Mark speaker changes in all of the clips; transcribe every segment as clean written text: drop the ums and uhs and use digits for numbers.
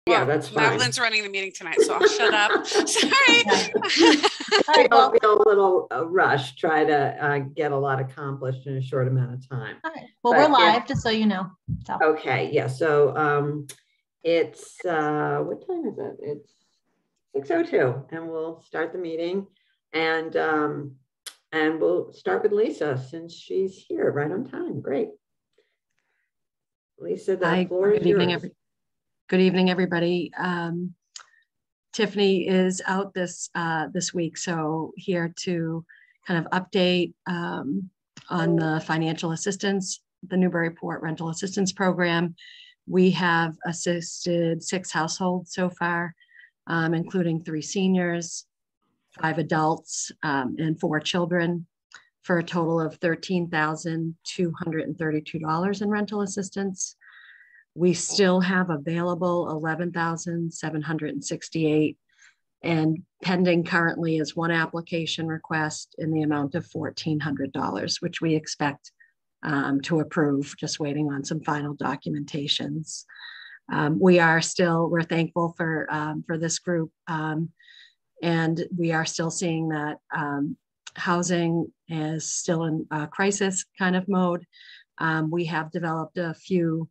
Speaker 1: Yeah, that's fine.
Speaker 2: Madeline's running the meeting tonight, so I'll shut up. Sorry.
Speaker 1: I'll feel a little rushed, try to get a lot accomplished in a short amount of time.
Speaker 3: All right. Well, we're live, just so you know. So.
Speaker 1: Okay, yeah, so it's, what time is it? It's 6:02, and we'll start the meeting. And we'll start with Lisa, since she's here right on time. Great. Lisa, the floor is yours.
Speaker 4: Good evening, everybody. Tiffany is out this week, so here to kind of update on the financial assistance, the Newburyport Rental Assistance Program. We have assisted 6 households so far, including 3 seniors, 5 adults, and 4 children, for a total of $13,232 in rental assistance. We still have available $11,768, and pending currently is 1 application request in the amount of $1,400, which we expect to approve, just waiting on some final documentations. We're thankful for this group, and we are still seeing that housing is still in a crisis kind of mode. We have developed a few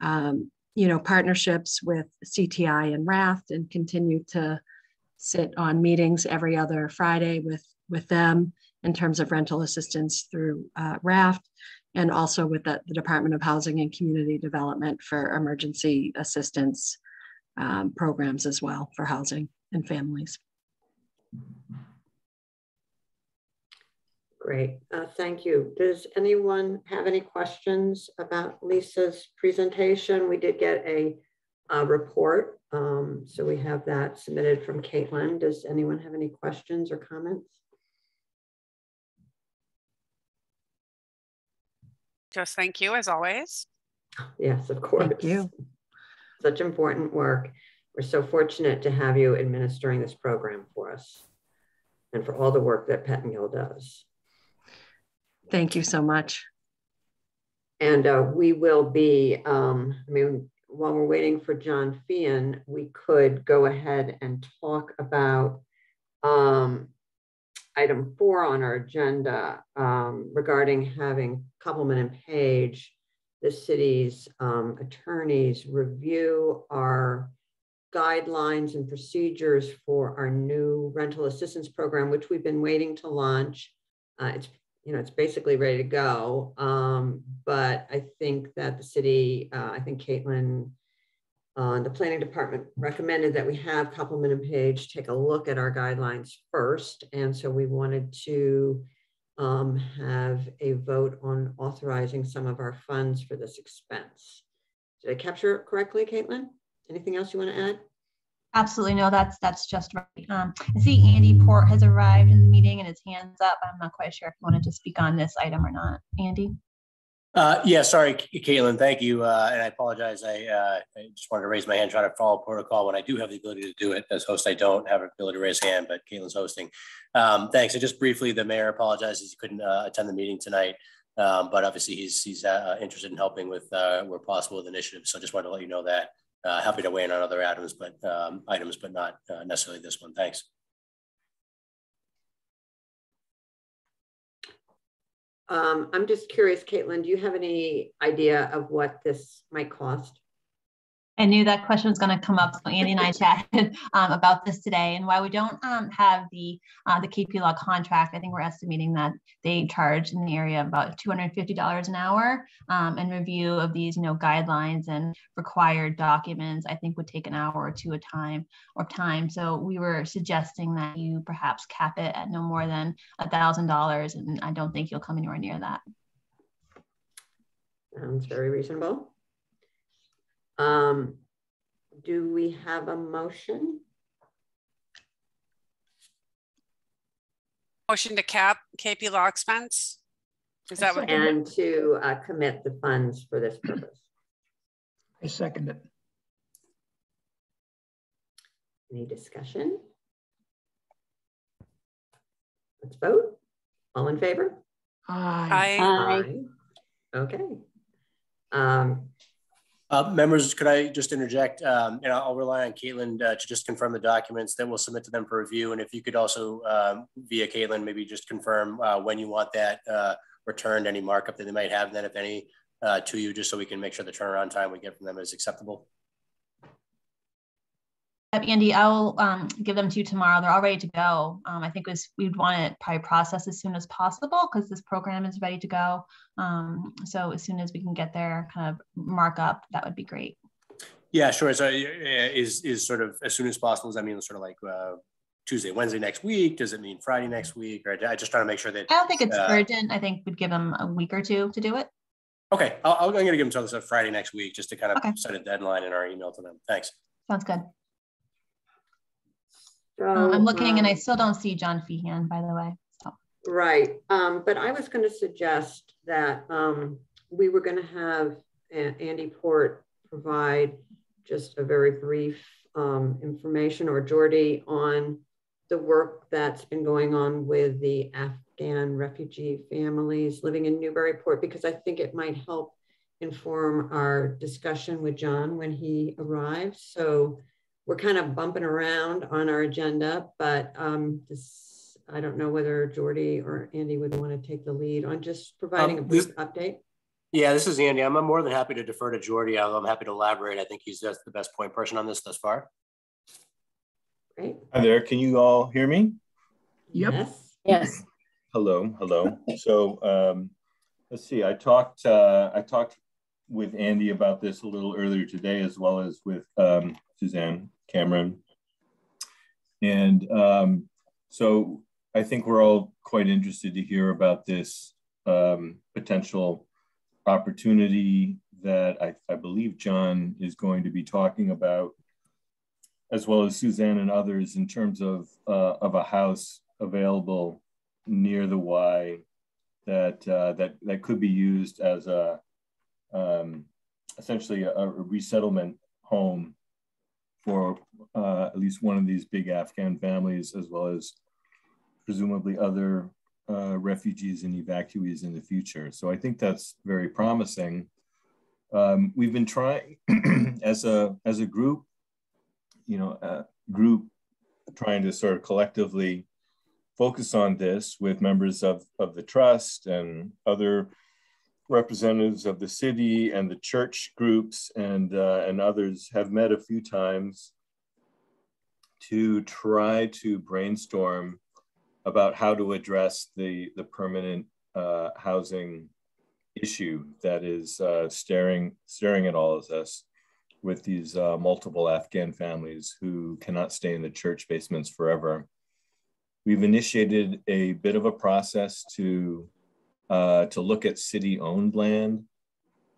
Speaker 4: partnerships with CTI and Raft, and continue to sit on meetings every other Friday with them in terms of rental assistance through Raft, and also with the Department of Housing and Community Development for emergency assistance programs as well for housing and families.
Speaker 1: Great, thank you. Does anyone have any questions about Lisa's presentation? We did get a report, so we have that submitted from Caitlin. Does anyone have any questions or comments?
Speaker 2: Just thank you, as always.
Speaker 1: Yes, of course.
Speaker 4: Thank you.
Speaker 1: Such important work. We're so fortunate to have you administering this program for us, and for all the work that Pettingill does.
Speaker 4: Thank you so much.
Speaker 1: And we will be, while we're waiting for John Feehan, we could go ahead and talk about item 4 on our agenda regarding having Copeland and Page, the city's attorneys, review our guidelines and procedures for our new rental assistance program, which we've been waiting to launch. It's basically ready to go, but I think that the city, I think Caitlin, the planning department recommended that we have Copeland and Page take a look at our guidelines first, and so we wanted to have a vote on authorizing some of our funds for this expense. Did I capture it correctly, Caitlin? Anything else you want to add?
Speaker 3: Absolutely, no, that's just right. I see Andy Port has arrived in the meeting and his hand's up. I'm not quite sure if you wanted to speak on this item or not. Andy?
Speaker 5: Yeah, sorry, Caitlin, thank you. And I apologize. I just wanted to raise my hand, try to follow protocol when I do have the ability to do it. As host, I don't have the ability to raise hand, but Caitlin's hosting. Thanks. And just briefly, the mayor apologizes he couldn't attend the meeting tonight, but obviously he's interested in helping with where possible with initiatives. So I just wanted to let you know that. Happy to weigh in on other items, but not necessarily this one. Thanks.
Speaker 1: I'm just curious, Caitlin, do you have any idea of what this might cost?
Speaker 3: I knew that question was going to come up, so Andy and I chatted about this today. And while we don't have the KP Law contract, I think we're estimating that they charge in the area of about $250 an hour. And review of these, guidelines and required documents, I think would take an hour or 2 of time. So we were suggesting that you perhaps cap it at no more than $1,000, and I don't think you'll come anywhere near that.
Speaker 1: Sounds very reasonable. Do we have a motion?
Speaker 2: Motion to cap KP Law expense? Is that what?
Speaker 1: And to commit the funds for this purpose.
Speaker 6: I second it.
Speaker 1: Any discussion? Let's vote. All in favor?
Speaker 6: Aye.
Speaker 2: Aye.
Speaker 1: Okay.
Speaker 5: Members, could I just interject? And I'll rely on Caitlin to just confirm the documents, then we'll submit to them for review. And if you could also, via Caitlin, maybe just confirm when you want that returned, any markup that they might have, then if any, to you, just so we can make sure the turnaround time we get from them is acceptable.
Speaker 3: Andy, I'll give them to you tomorrow. They're all ready to go. I think we'd want it probably processed as soon as possible because this program is ready to go. So as soon as we can get their kind of markup, that would be great.
Speaker 5: Yeah, sure. So is sort of as soon as possible, does that mean sort of like Tuesday, Wednesday next week? Does it mean Friday next week? Or I just trying to make sure that
Speaker 3: I don't think it's urgent. I think we'd give them a week or two to do it.
Speaker 5: Okay, I'm going to give them until Friday next week just to kind of set a deadline in our email to them. Thanks.
Speaker 3: Sounds good.
Speaker 1: So,
Speaker 3: I'm looking and I still don't see John Feehan, by the way. So.
Speaker 1: Right. But I was going to suggest that we were going to have Andy Port provide just a very brief information, or Jordy, on the work that's been going on with the Afghan refugee families living in Newburyport, because I think it might help inform our discussion with John when he arrives. So we're kind of bumping around on our agenda, but I don't know whether Jordy or Andy would want to take the lead on just providing a brief update.
Speaker 5: Yeah, this is Andy. I'm more than happy to defer to Jordy, although I'm happy to elaborate. I think he's just the best point person on this thus far.
Speaker 1: Great.
Speaker 7: Hi there. Can you all hear me?
Speaker 6: Yep.
Speaker 1: Yes.
Speaker 4: Yes.
Speaker 7: Hello. So let's see. I talked with Andy about this a little earlier today, as well as with Suzanne Cameron. And so I think we're all quite interested to hear about this potential opportunity that I believe John is going to be talking about, as well as Suzanne and others, in terms of a house available near the Y that could be used as essentially a resettlement home for at least one of these big Afghan families, as well as presumably other refugees and evacuees in the future. So I think that's very promising. We've been trying as a group, trying to sort of collectively focus on this with members of the trust and other representatives of the city and the church groups and others have met a few times to try to brainstorm about how to address the permanent housing issue that is staring at all of us, with these multiple Afghan families who cannot stay in the church basements forever. We've initiated a bit of a process to look at city-owned land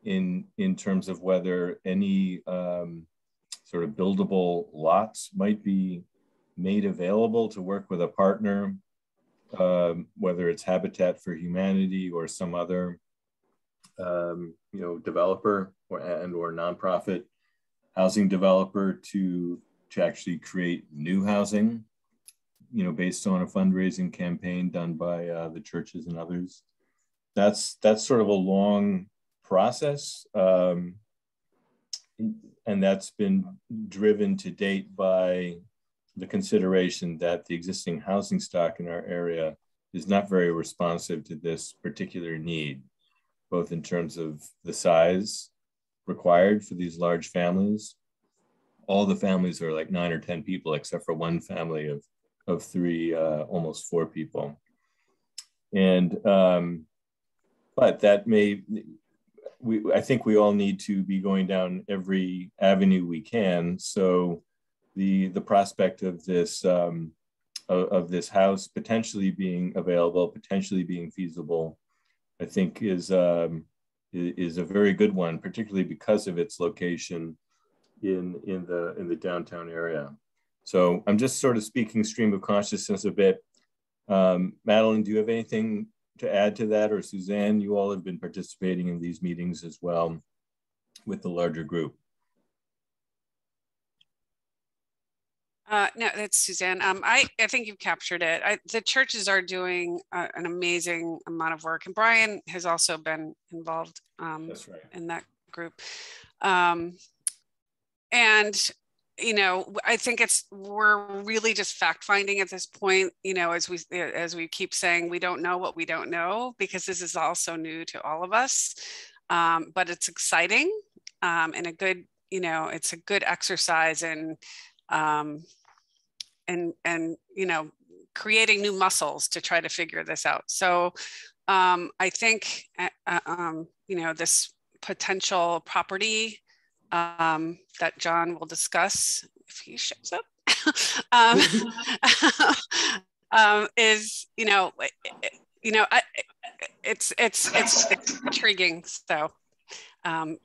Speaker 7: in terms of whether any sort of buildable lots might be made available to work with a partner, whether it's Habitat for Humanity or some other developer or nonprofit housing developer to actually create new housing, based on a fundraising campaign done by the churches and others. That's sort of a long process, and that's been driven to date by the consideration that the existing housing stock in our area is not very responsive to this particular need, both in terms of the size required for these large families. All the families are like 9 or 10 people, except for one family of 3, almost 4 people. And, but that I think we all need to be going down every avenue we can. So the prospect of this house potentially being available, potentially being feasible, I think is a very good one, particularly because of its location in the downtown area. So I'm just sort of speaking stream of consciousness a bit. Madeline, do you have anything to add to that? Or Suzanne, you all have been participating in these meetings as well with the larger group.
Speaker 2: No, that's Suzanne. I think you've captured it. The churches are doing an amazing amount of work, and Brian has also been involved
Speaker 7: That's right.
Speaker 2: in that group. And, you know, I think we're really just fact finding at this point, you know, as we keep saying, we don't know what we don't know, because this is all so new to all of us. But it's exciting, and a good, you know, it's a good exercise in, and you know, creating new muscles to try to figure this out. So I think, you know, this potential property that John will discuss if he shows up is, you know, it's intriguing. So,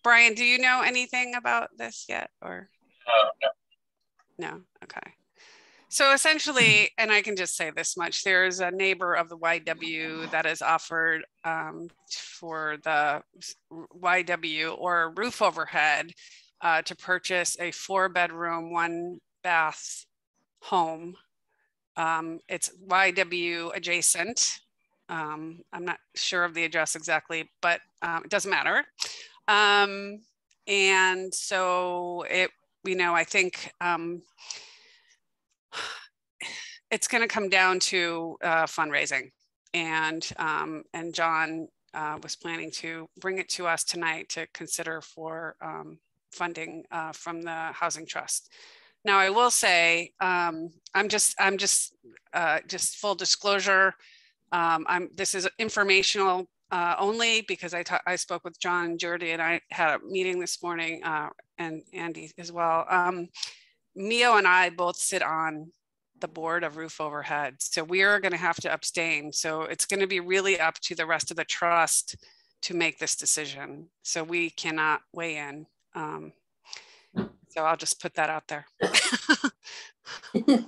Speaker 2: Brian, do you know anything about this yet, or? No. Okay. So essentially, and I can just say this much, there's a neighbor of the YW that has offered for the YW or roof overhead to purchase a 4-bedroom, 1-bath home. It's YW adjacent. I'm not sure of the address exactly, but it doesn't matter. And so it, you know, I think it's going to come down to fundraising, and John was planning to bring it to us tonight to consider for funding from the Housing Trust. Now, I will say, I'm just full disclosure. This is informational only, because I spoke with John Jordy and I had a meeting this morning, and Andy as well. Mio and I both sit on the board of Roof Overhead, so we are going to have to abstain. So it's going to be really up to the rest of the trust to make this decision. So we cannot weigh in. So I'll just put that out there.
Speaker 7: I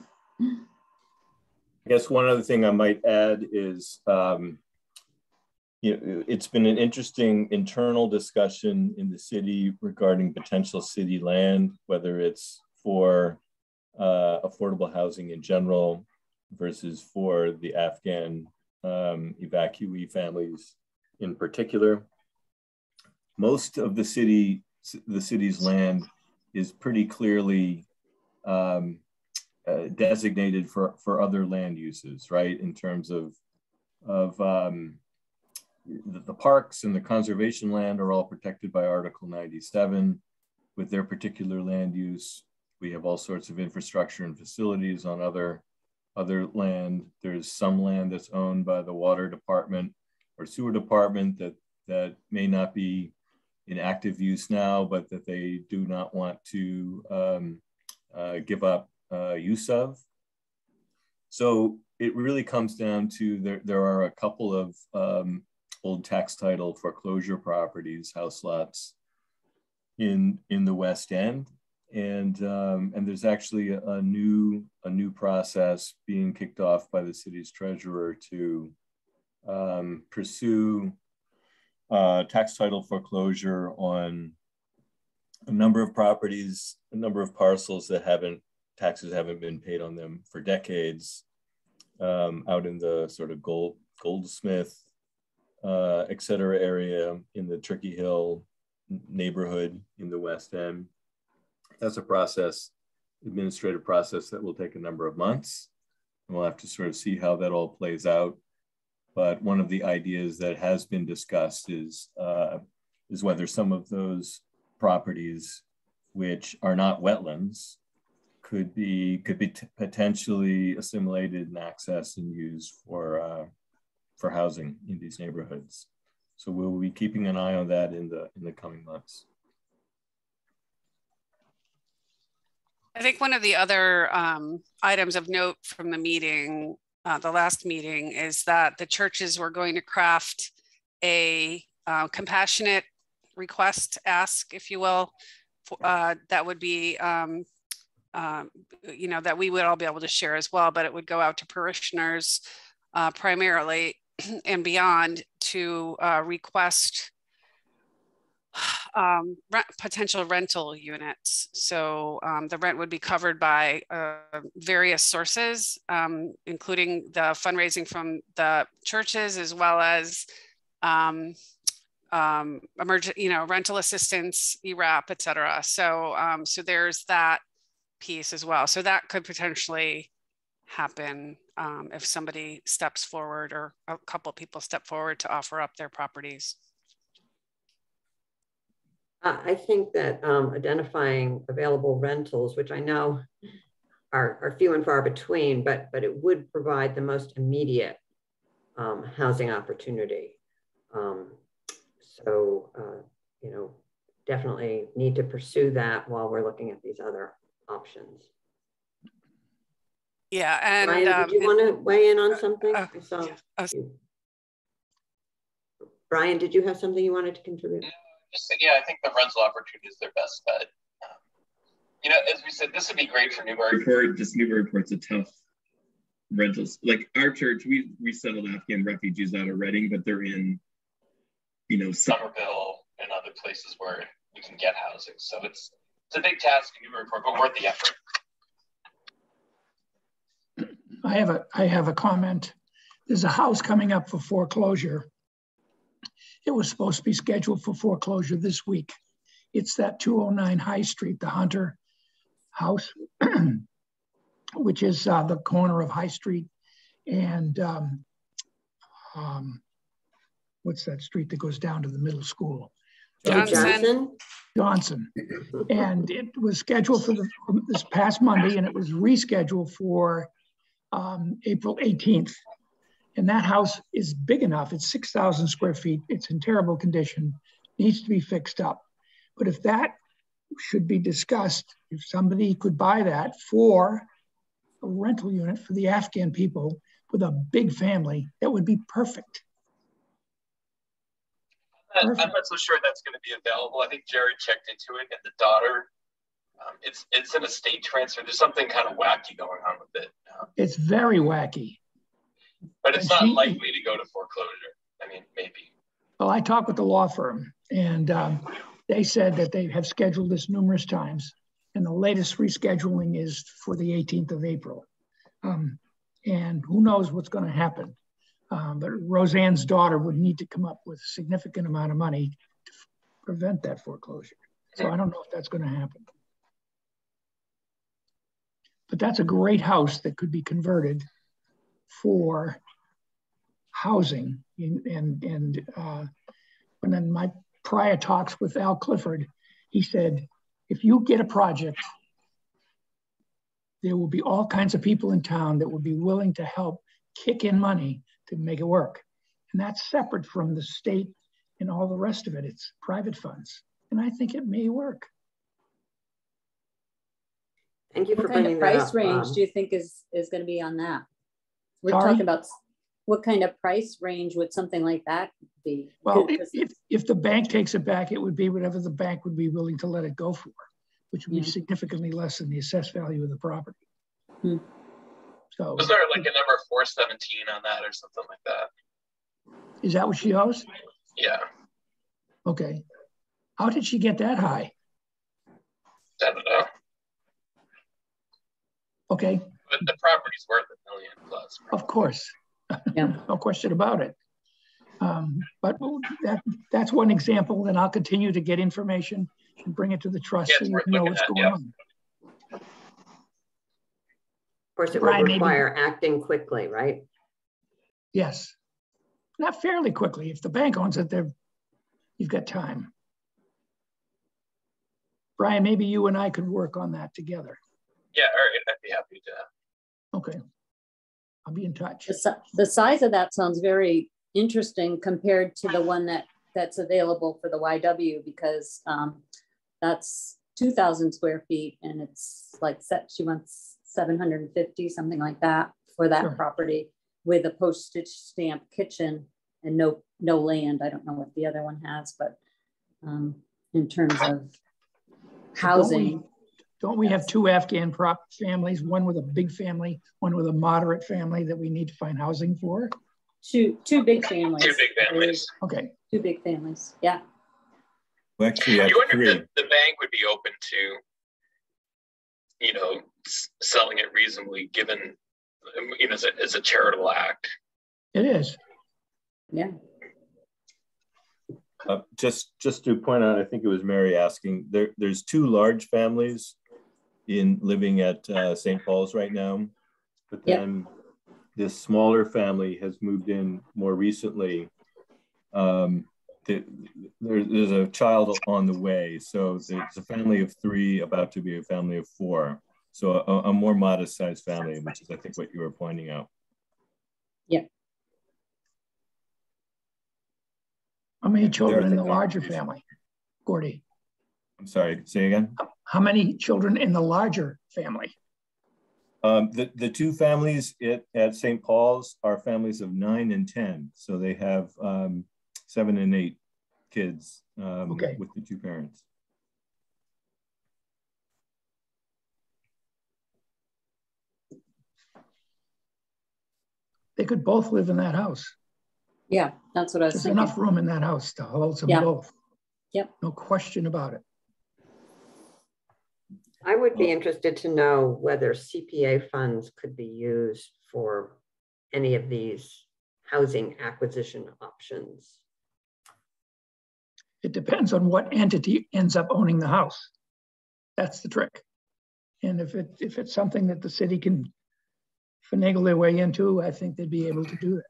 Speaker 7: guess one other thing I might add is, you know, it's been an interesting internal discussion in the city regarding potential city land, whether it's for affordable housing in general versus for the Afghan evacuee families in particular. Most of the city's land is pretty clearly designated for other land uses, right? In terms of the parks and the conservation land are all protected by Article 97 with their particular land use. We have all sorts of infrastructure and facilities on other land. There's some land that's owned by the water department or sewer department that may not be in active use now, but that they do not want to give up use of. So it really comes down to there are a couple of old tax title foreclosure properties, house lots in the West End. And there's actually a new process being kicked off by the city's treasurer to pursue tax title foreclosure on a number of properties, a number of parcels that taxes haven't been paid on them for decades, out in the sort of Goldsmith, et cetera area in the Turkey Hill neighborhood in the West End. That's a administrative process that will take a number of months. And we'll have to sort of see how that all plays out. But one of the ideas that has been discussed is whether some of those properties, which are not wetlands, could be potentially assimilated and accessed and used for housing in these neighborhoods. So we'll be keeping an eye on that in the coming months.
Speaker 2: I think one of the other items of note from the meeting, the last meeting, is that the churches were going to craft a compassionate request, ask, if you will, that would be, you know, that we would all be able to share as well, but it would go out to parishioners primarily and beyond to request potential rental units. So the rent would be covered by various sources, including the fundraising from the churches, as well as emergent, rental assistance, ERAP, et cetera. So, so there's that piece as well. So that could potentially happen if somebody steps forward or a couple people step forward to offer up their properties.
Speaker 1: I think that identifying available rentals, which I know are few and far between, but it would provide the most immediate housing opportunity. So, definitely need to pursue that while we're looking at these other options.
Speaker 2: Yeah, and
Speaker 1: Brian, did you want to weigh in on something? Brian, did you have something you wanted to contribute?
Speaker 8: Yeah, I think the rental opportunity is their best bet. As we said, this would be great for Newburyport. Just Newburyport's a tough rentals. Like our church, we settled Afghan refugees out of Reading, but they're in, Somerville and other places where we can get housing. So it's a big task in Newburyport, but worth the effort.
Speaker 6: I have a comment. There's a house coming up for foreclosure. It was supposed to be scheduled for foreclosure this week. It's that 209 High Street, the Hunter house, which is the corner of High Street and what's that street that goes down to the middle school?
Speaker 1: Johnson.
Speaker 6: And it was scheduled for this past Monday, and it was rescheduled for April 18th. And that house is big enough. It's 6,000 square feet. It's in terrible condition, needs to be fixed up. But if that should be discussed, if somebody could buy that for a rental unit for the Afghan people with a big family, that would be perfect.
Speaker 8: I'm not so sure that's going to be available. I think Jared checked into it, and the daughter, it's an estate transfer. There's something kind of wacky going on with it.
Speaker 6: It's very wacky.
Speaker 8: But it's not likely to go to foreclosure. I mean, maybe.
Speaker 6: Well, I talked with the law firm, and they said that they have scheduled this numerous times, and the latest rescheduling is for the 18th of April. And who knows what's going to happen. But Roseanne's daughter would need to come up with a significant amount of money to prevent that foreclosure. So I don't know if that's going to happen. But that's a great house that could be converted for housing. And in my prior talks with Al Clifford, he said, if you get a project, there will be all kinds of people in town that will be willing to help kick in money to make it work. And that's separate from the state and all the rest of it. It's private funds. And I think it may work.
Speaker 1: Thank you for
Speaker 9: what kind of
Speaker 1: bringing that
Speaker 9: price
Speaker 1: up,
Speaker 9: range do you think is going to be on that? We're
Speaker 6: Sorry?
Speaker 9: talking about what kind of price range would something like that be?
Speaker 6: Well, if the bank takes it back, it would be whatever the bank would be willing to let it go for, which would be significantly less than the assessed value of the property. So,
Speaker 8: was there like a number 417 on that or something like that?
Speaker 6: Is that what she owes?
Speaker 8: Yeah.
Speaker 6: Okay. How did she get that high?
Speaker 8: I don't know.
Speaker 6: Okay.
Speaker 8: But the property's worth $1 million plus.
Speaker 6: Of course.
Speaker 9: Yeah.
Speaker 6: No question about it. But that's one example. Then I'll continue to get information and bring it to the trust so you know what's going on.
Speaker 1: Of course, it would require acting quickly, right?
Speaker 6: Yes. Not fairly quickly. If the bank owns it, you've got time. Brian, maybe you and I could work on that together.
Speaker 8: Yeah, all right. I'd be happy to.
Speaker 6: Okay. I'll be in touch.
Speaker 9: The size of that sounds very interesting compared to the one that's available for the YW, because that's 2,000 square feet and it's like she wants 750, something like that for that property with a postage stamp kitchen and no land. I don't know what the other one has, but in terms of housing.
Speaker 6: Don't we have two Afghan families, one with a big family, one with a moderate family that we need to find housing for?
Speaker 9: Two big families.
Speaker 8: Two big families.
Speaker 6: Okay.
Speaker 9: Two big families. Yeah.
Speaker 7: Well, actually,
Speaker 8: you wonder if the bank would be open to, selling it reasonably, given, as a charitable act.
Speaker 6: It is.
Speaker 9: Yeah.
Speaker 7: Just to point out, I think it was Mary asking, there's 2 large families living at St. Paul's right now, but then this smaller family has moved in more recently. There's a child on the way, so there's a family of 3 about to be a family of 4. So a more modest sized family, which is I think what you were pointing out.
Speaker 9: Yeah.
Speaker 6: How many children in the larger family, Gordy?
Speaker 7: I'm sorry, say again?
Speaker 6: How many children in the larger family?
Speaker 7: The 2 families at St. Paul's are families of 9 and 10. So they have 7 and 8 kids with the 2 parents.
Speaker 6: They could both live in that house.
Speaker 9: Yeah, that's what I was
Speaker 6: There's
Speaker 9: thinking.
Speaker 6: enough room in that house to hold them both.
Speaker 9: Yep.
Speaker 6: No question about it.
Speaker 1: I would be interested to know whether CPA funds could be used for any of these housing acquisition options.
Speaker 6: It depends on what entity ends up owning the house. That's the trick. And if it's something that the city can finagle their way into, I think they'd be able to do that,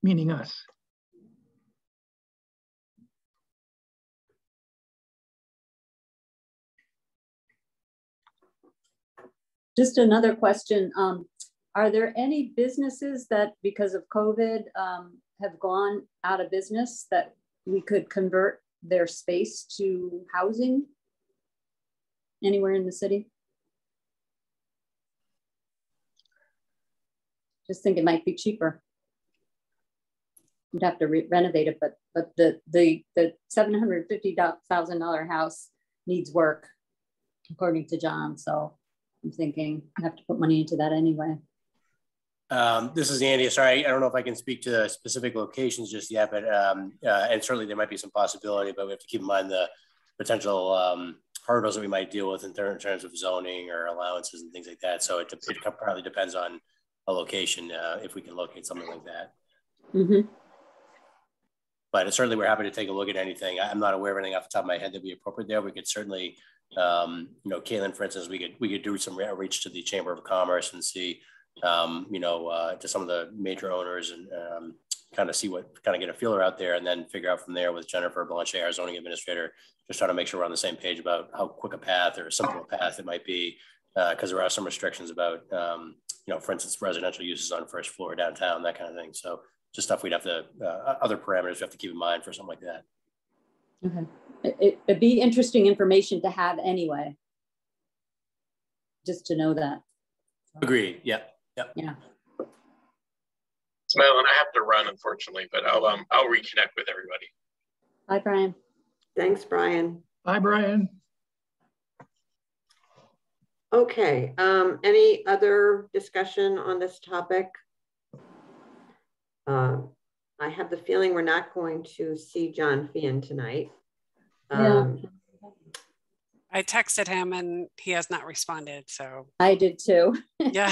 Speaker 6: meaning us.
Speaker 9: Just another question. Are there any businesses that, because of COVID, have gone out of business that we could convert their space to housing anywhere in the city? Just think it might be cheaper. You'd have to renovate it, but the $750,000 house needs work, according to John. So I'm thinking I have to put money into that anyway.
Speaker 5: This is Andy. Sorry, I don't know if I can speak to specific locations just yet, but and certainly there might be some possibility, but we have to keep in mind the potential hurdles that we might deal with in terms of zoning or allowances and things like that. So it probably depends on a location if we can locate something like that.
Speaker 9: Mm-hmm.
Speaker 5: But certainly we're happy to take a look at anything. I'm not aware of anything off the top of my head that would be appropriate there. We could certainly, Caitlin, for instance, we could do some outreach to the Chamber of Commerce and see, to some of the major owners and kind of get a feeler out there and then figure out from there with Jennifer Blanchet, our zoning administrator, just trying to make sure we're on the same page about how quick a path or a simple path it might be, because there are some restrictions about, for instance, residential uses on first floor downtown, that kind of thing. So just stuff we'd have to, other parameters we have to keep in mind for something like that.
Speaker 9: Okay. It'd be interesting information to have anyway, just to know that.
Speaker 5: Agreed. Yeah. Yep.
Speaker 9: Yeah.
Speaker 8: Madeline, I have to run, unfortunately, but I'll reconnect with everybody.
Speaker 9: Bye, Brian.
Speaker 1: Thanks, Brian.
Speaker 6: Bye, Brian.
Speaker 1: Okay, any other discussion on this topic? I have the feeling we're not going to see John Feehan tonight.
Speaker 9: Yeah.
Speaker 2: I texted him and he has not responded, so.
Speaker 9: I did too.
Speaker 2: Yeah,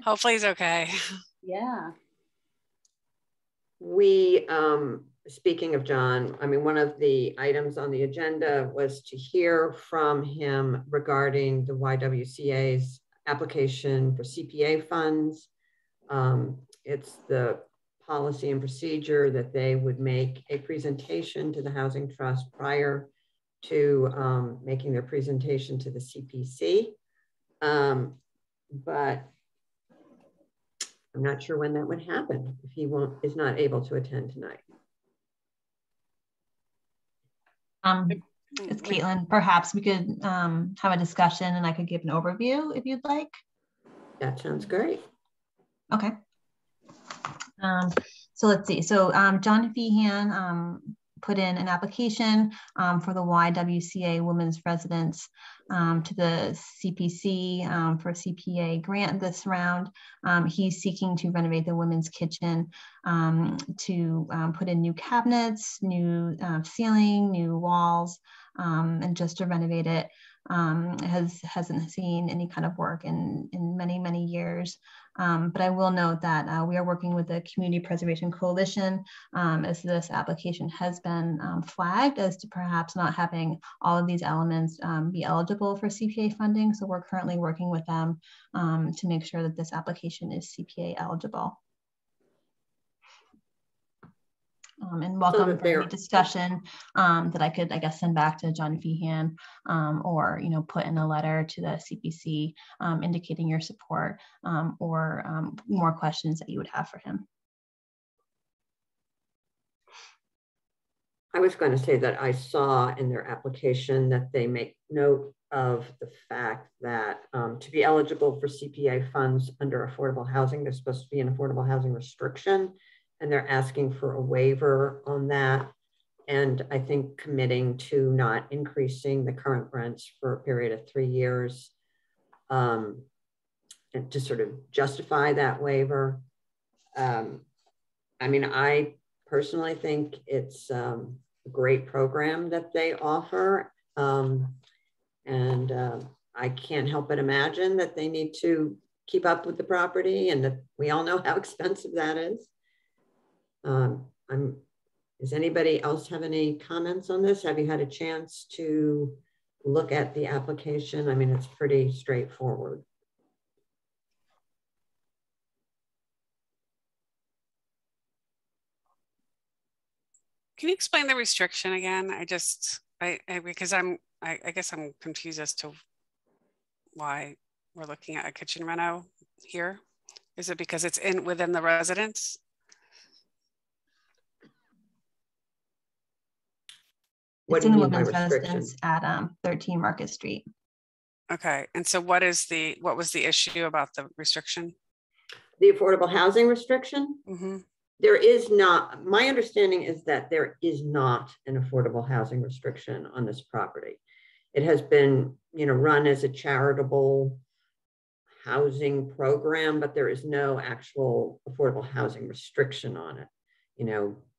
Speaker 2: hopefully he's okay.
Speaker 9: Yeah.
Speaker 1: We, speaking of John, I mean, one of the items on the agenda was to hear from him regarding the YWCA's application for CPA funds. It's the policy and procedure that they would make a presentation to the Housing Trust prior to making their presentation to the CPC. But I'm not sure when that would happen if he is not able to attend tonight.
Speaker 3: It's Caitlin. Perhaps we could have a discussion and I could give an overview if you'd like.
Speaker 1: That sounds great.
Speaker 3: Okay. So let's see. So John Feehan put in an application for the YWCA Women's Residence to the CPC for a CPA grant this round. He's seeking to renovate the women's kitchen to put in new cabinets, new ceiling, new walls, and just to renovate it. hasn't seen any kind of work in many years. But I will note that we are working with the Community Preservation Coalition as this application has been flagged as to perhaps not having all of these elements be eligible for CPA funding. So we're currently working with them to make sure that this application is CPA eligible. And welcome for any discussion that I could, I guess, send back to John Feehan or, put in a letter to the CPC indicating your support or more questions that you would have for him.
Speaker 1: I was going to say that I saw in their application that they make note of the fact that to be eligible for CPA funds under affordable housing, there's supposed to be an affordable housing restriction. And they're asking for a waiver on that. And I think committing to not increasing the current rents for a period of 3 years and to sort of justify that waiver. I mean, I personally think it's a great program that they offer. I can't help but imagine that they need to keep up with the property and that we all know how expensive that is. Does anybody else have any comments on this? Have you had a chance to look at the application? I mean, it's pretty straightforward.
Speaker 2: Can you explain the restriction again? Because I guess I'm confused as to why we're looking at a kitchen reno here. Is it because it's within the residence?
Speaker 3: It's in the women's residence at 13 Market Street.
Speaker 2: Okay, and so what was the issue about the restriction?
Speaker 1: The affordable housing restriction?
Speaker 2: Mm-hmm.
Speaker 1: There is not, my understanding is that there is not an affordable housing restriction on this property. It has been, run as a charitable housing program, but there is no actual affordable housing restriction on it,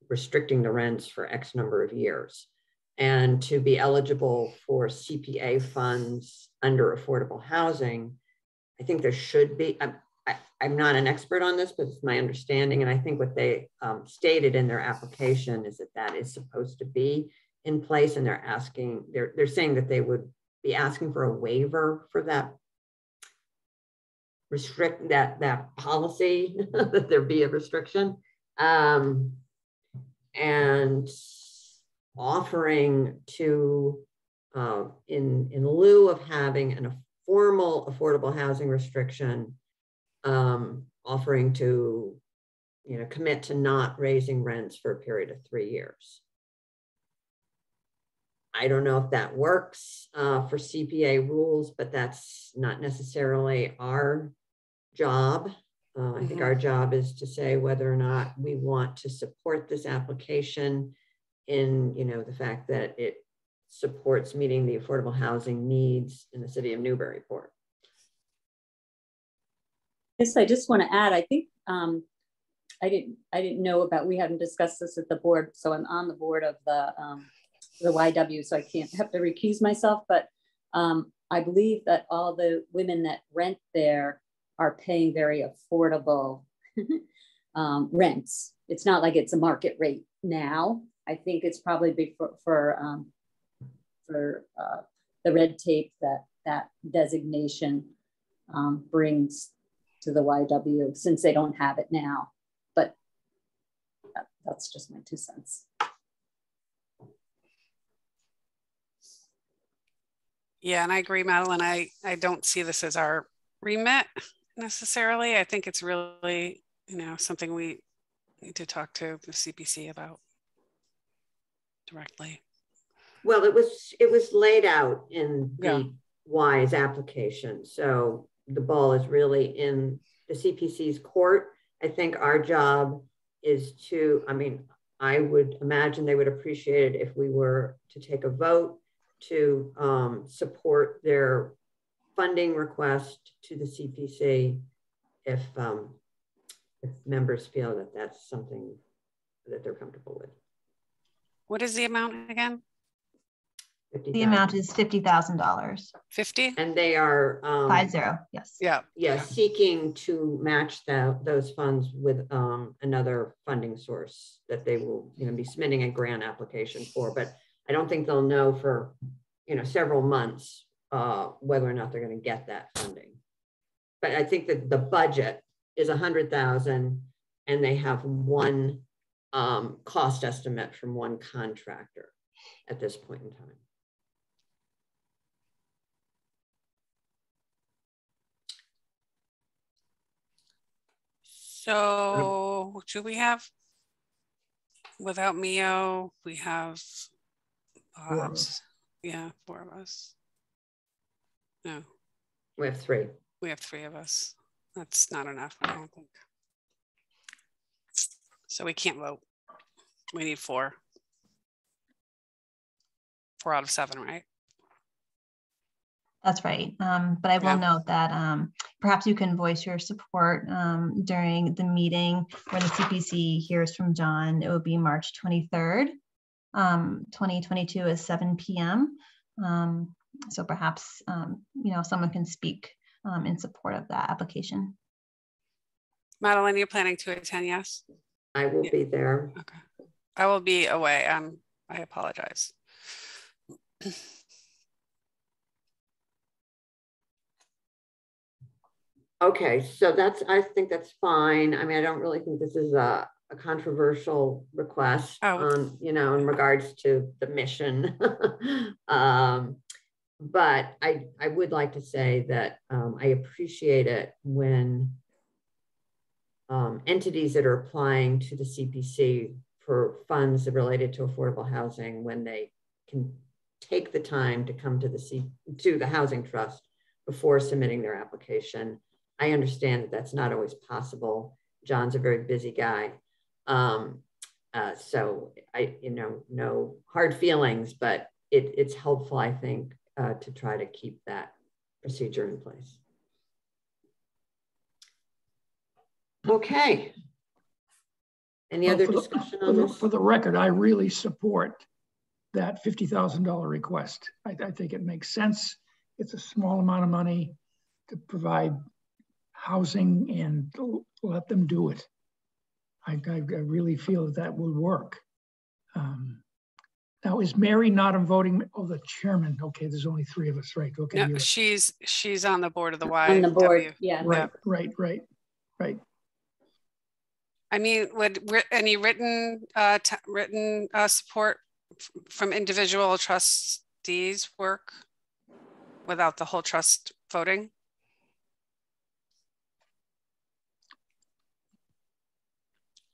Speaker 1: restricting the rents for X number of years. And to be eligible for CPA funds under affordable housing, I think there should be, I'm not an expert on this, but it's my understanding. And I think what they stated in their application is that is supposed to be in place. And they're saying that they would be asking for a waiver for that, restrict that policy, that there be a restriction. And offering to, in lieu of having a formal affordable housing restriction, offering to, commit to not raising rents for a period of 3 years. I don't know if that works for CPA rules, but that's not necessarily our job. I think our job is to say whether or not we want to support this application in, the fact that it supports meeting the affordable housing needs in the city of Newburyport.
Speaker 9: Yes, I just want to add, I think I didn't know about, we hadn't discussed this at the board, so I'm on the board of the YW, so I can't have to recuse myself, but I believe that all the women that rent there are paying very affordable rents. It's not like it's a market rate now. I think it's probably for the red tape that designation brings to the YW, since they don't have it now. But that's just my 2 cents.
Speaker 2: Yeah, and I agree, Madeline. I don't see this as our remit necessarily. I think it's really, something we need to talk to the CPC about directly.
Speaker 1: Well, it was laid out in the WISE application. So the ball is really in the CPC's court. I think our job is to, I would imagine they would appreciate it if we were to take a vote to support their funding request to the CPC if members feel that that's something that they're comfortable with.
Speaker 2: What is the amount again?
Speaker 3: The amount is $50,000.
Speaker 2: 50?
Speaker 1: And they are
Speaker 3: 50, yes.
Speaker 2: Yeah.
Speaker 1: seeking to match those funds with another funding source that they will be submitting a grant application for. But I don't think they'll know for several months whether or not they're going to get that funding. But I think that the budget is $100,000, and they have one cost estimate from one contractor at this point in time.
Speaker 2: So do we have, without Mio, we have Bob's, yeah, 4 of us. No,
Speaker 1: We have 3.
Speaker 2: we have 3 of us. That's not enough, I don't think. So we can't vote. We need 4. 4 out of 7, right?
Speaker 3: That's right. But I will note that perhaps you can voice your support during the meeting where the CPC hears from John. It will be March 23rd, 2022 at 7 p.m. So perhaps, someone can speak in support of that application.
Speaker 2: Madeline, you're planning to attend, yes?
Speaker 1: I will be there.
Speaker 2: Okay. I will be away. I apologize.
Speaker 1: Okay, so I think that's fine. I mean, I don't really think this is a controversial request in regards to the mission. But I would like to say that I appreciate it when entities that are applying to the CPC for funds related to affordable housing, when they can take the time to come to the Housing Trust before submitting their application. I understand that that's not always possible. John's a very busy guy. So no hard feelings, but it's helpful, I think, to try to keep that procedure in place. Okay. Any other discussion on this?
Speaker 6: For the record, I really support that $50,000 request. I think it makes sense. It's a small amount of money to provide housing, and let them do it. I really feel that would work. Now, is Mary not a voting? Oh, the chairman. Okay, there's only 3 of us, right? Okay,
Speaker 2: no, she's on the board of the YW.
Speaker 9: On the board, yeah.
Speaker 6: Right.
Speaker 2: I mean, would any written support from individual trustees work without the whole trust voting?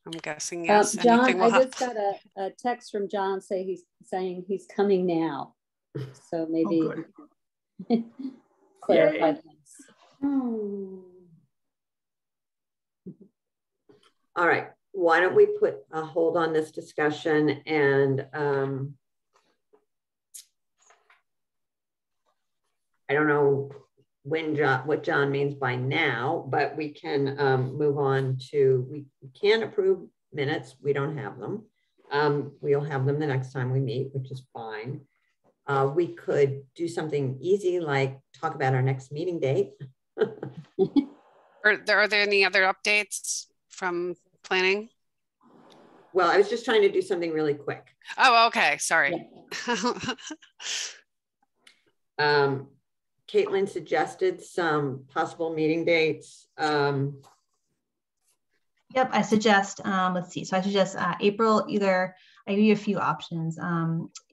Speaker 2: I'm guessing yes.
Speaker 9: John, I just got a text from John saying he's coming now. So maybe clarify things.
Speaker 1: All right. Why don't we put a hold on this discussion, and I don't know what John means by now, but we can move on to, we can approve minutes. We don't have them. We'll have them the next time we meet, which is fine. We could do something easy, like talk about our next meeting date.
Speaker 2: Are there any other updates from planning?
Speaker 1: Well, I was just trying to do something really quick.
Speaker 2: Oh, okay. Sorry.
Speaker 1: Yeah. Caitlin suggested some possible meeting dates.
Speaker 3: Yep, I suggest, let's see. So I suggest April, I give you a few options.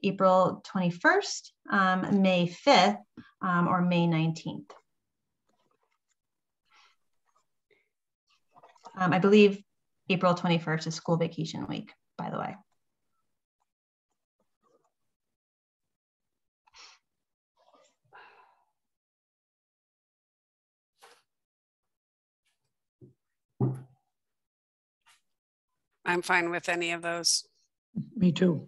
Speaker 3: April 21st, May 5th, or May 19th. I believe April 21st is school vacation week, by the way.
Speaker 2: I'm fine with any of those.
Speaker 6: Me too.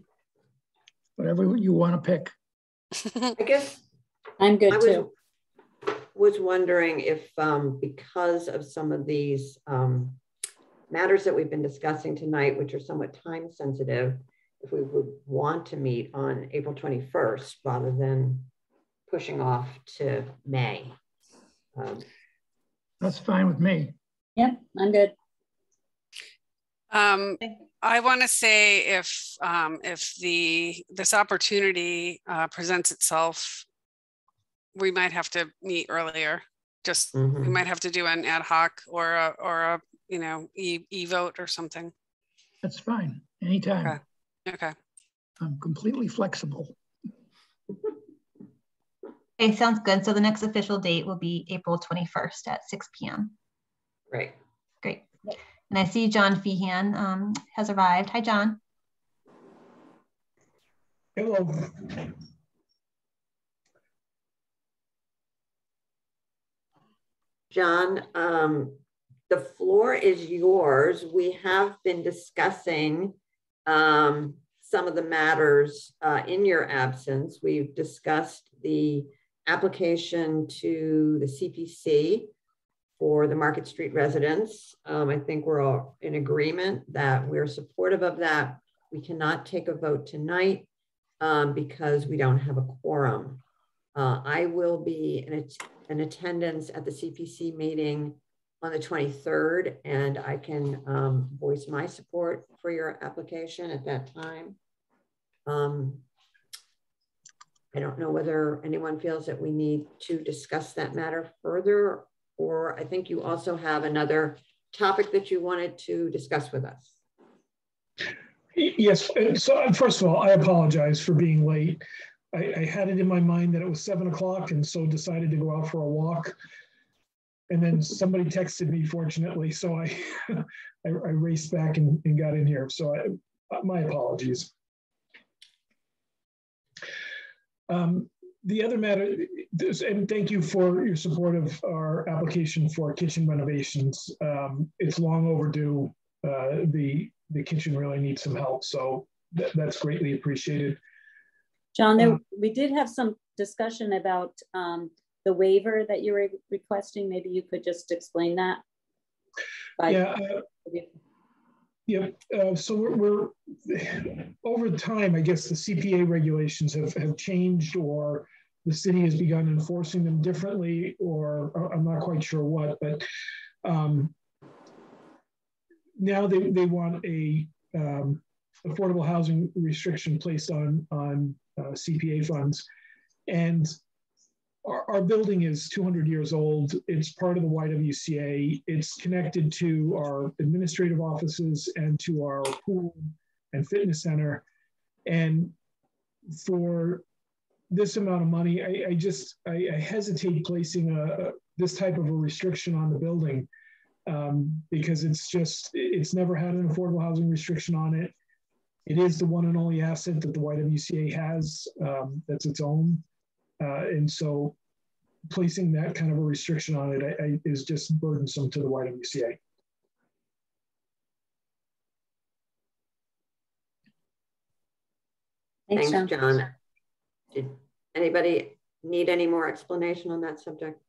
Speaker 6: Whatever you want to pick.
Speaker 1: I guess
Speaker 9: I'm good too.
Speaker 1: Was wondering if because of some of these matters that we've been discussing tonight, which are somewhat time sensitive, if we would want to meet on April 21st rather than pushing off to May.
Speaker 6: That's fine with me.
Speaker 9: Yep, I'm good.
Speaker 2: I want to say if this opportunity presents itself, we might have to meet earlier. Just we might have to do an ad hoc or a e-vote or something.
Speaker 6: That's fine. Anytime.
Speaker 2: Okay.
Speaker 6: I'm completely flexible.
Speaker 3: Okay, sounds good. So the next official date will be April 21st at 6 p.m.
Speaker 1: Great.
Speaker 3: Great. And I see John Feehan has arrived. Hi, John.
Speaker 10: Hello.
Speaker 1: John, the floor is yours. We have been discussing some of the matters in your absence. We've discussed the application to the CPC for the Market Street residents. I think we're all in agreement that we're supportive of that. We cannot take a vote tonight because we don't have a quorum. I will be in attendance at the CPC meeting on the 23rd, and I can voice my support for your application at that time. I don't know whether anyone feels that we need to discuss that matter further, or I think you also have another topic that you wanted to discuss with us.
Speaker 10: Yes, so first of all, I apologize for being late. I had it in my mind that it was 7 o'clock and so decided to go out for a walk. And then somebody texted me, fortunately, so I raced back and got in here. So my apologies. The other matter, and thank you for your support of our application for kitchen renovations. It's long overdue. The kitchen really needs some help, so that's greatly appreciated.
Speaker 9: John, we did have some discussion about the waiver that you were requesting. Maybe you could just explain that.
Speaker 10: So we're over time, I guess the CPA regulations have changed, or the city has begun enforcing them differently, or I'm not quite sure what, but now they want a affordable housing restriction placed on CPA funds. And our building is 200 years old. It's part of the YWCA. It's connected to our administrative offices and to our pool and fitness center. And for this amount of money, I hesitate placing this type of a restriction on the building because it's never had an affordable housing restriction on it. It is the one and only asset that the YWCA has that's its own. And so placing that kind of a restriction on it is just burdensome to the YWCA.
Speaker 1: Thanks, John. Did anybody need any more explanation on that subject?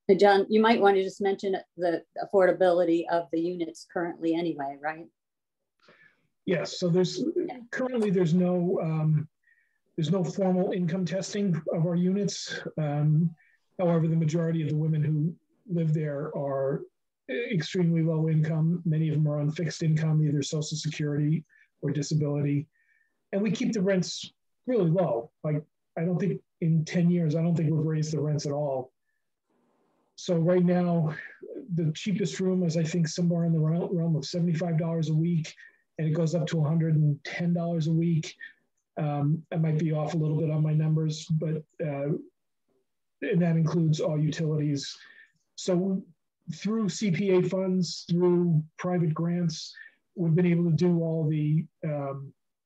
Speaker 9: Hey, John, you might want to just mention the affordability of the units currently anyway, right?
Speaker 10: Yes, so currently there's no formal income testing of our units. However, the majority of the women who live there are extremely low income. Many of them are on fixed income, either Social Security or disability. And we keep the rents really low. Like, I don't think in 10 years, I don't think we've raised the rents at all. So right now, the cheapest room is, I think, somewhere in the realm of $75 a week, and it goes up to $110 a week. I might be off a little bit on my numbers, but and that includes all utilities. So through CPA funds, through private grants, we've been able to do all the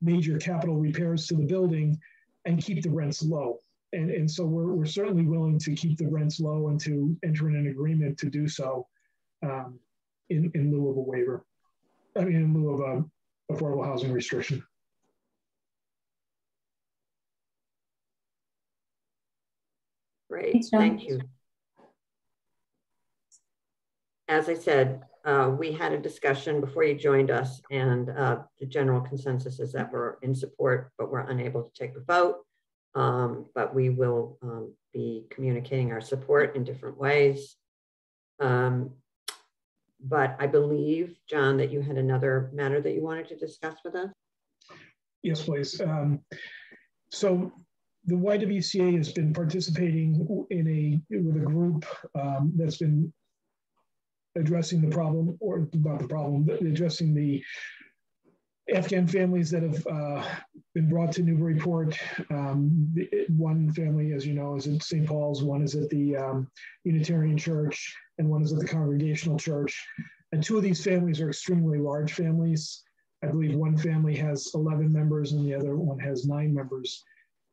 Speaker 10: major capital repairs to the building and keep the rents low. And so we're certainly willing to keep the rents low and to enter in an agreement to do so in lieu of a waiver. I mean, in lieu of a affordable housing restriction.
Speaker 1: Great, thank you. As I said, we had a discussion before you joined us, and the general consensus is that we're in support, but we're unable to take a vote. But we will be communicating our support in different ways. But I believe, John, that you had another matter that you wanted to discuss with us.
Speaker 10: Yes, please. So the YWCA has been participating with a group that's been addressing the problem, or not the problem, but addressing the Afghan families that have been brought to Newburyport. One family, as you know, is at St. Paul's, one is at the Unitarian Church, and one is at the Congregational Church. And two of these families are extremely large families. I believe one family has 11 members and the other one has 9 members.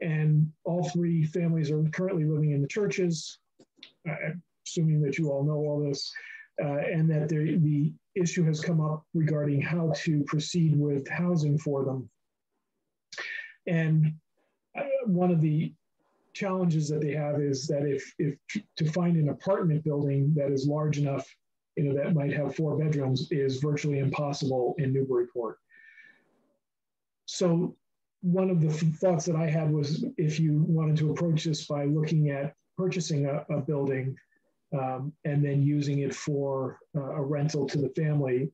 Speaker 10: And all three families are currently living in the churches, assuming that you all know all this, and that the issue has come up regarding how to proceed with housing for them. And one of the challenges that they have is that if to find an apartment building that is large enough, that might have 4 bedrooms, is virtually impossible in Newburyport. So one of the thoughts that I had was, if you wanted to approach this by looking at purchasing a building and then using it for a rental to the family,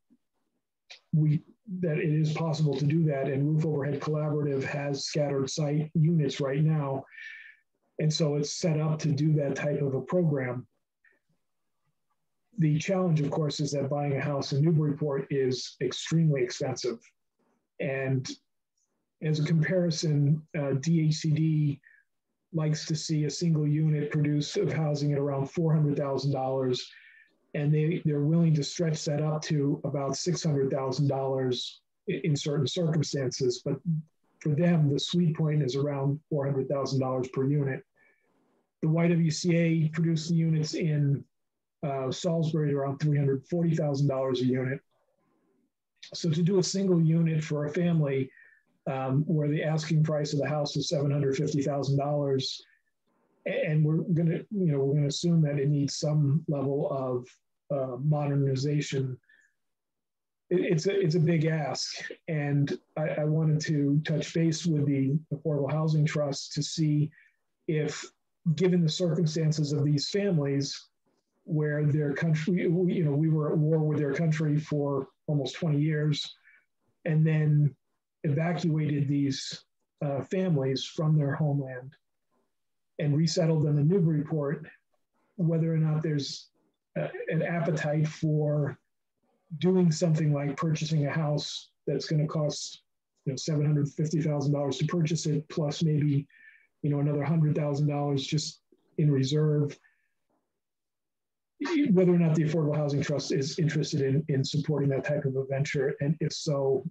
Speaker 10: that it is possible to do that. And Roof Overhead Collaborative has scattered site units right now. And so it's set up to do that type of a program. The challenge, of course, is that buying a house in Newburyport is extremely expensive. And as a comparison, DHCD likes to see a single unit produce of housing at around $400,000. And they're willing to stretch that up to about $600,000 in certain circumstances. But for them, the sweet point is around $400,000 per unit. The YWCA produced the units in Salisbury at around $340,000 a unit. So to do a single unit for a family where the asking price of the house is $750,000, and we're gonna assume that it needs some level of modernization. It's a big ask, and I wanted to touch base with the Affordable Housing Trust to see if, given the circumstances of these families, where their country, we were at war with their country for almost 20 years, and then evacuated these families from their homeland and resettled them in Newburyport, whether or not there's an appetite for doing something like purchasing a house that's going to cost $750,000 to purchase it, plus maybe another $100,000 just in reserve. Whether or not the Affordable Housing Trust is interested in supporting that type of a venture, and if so,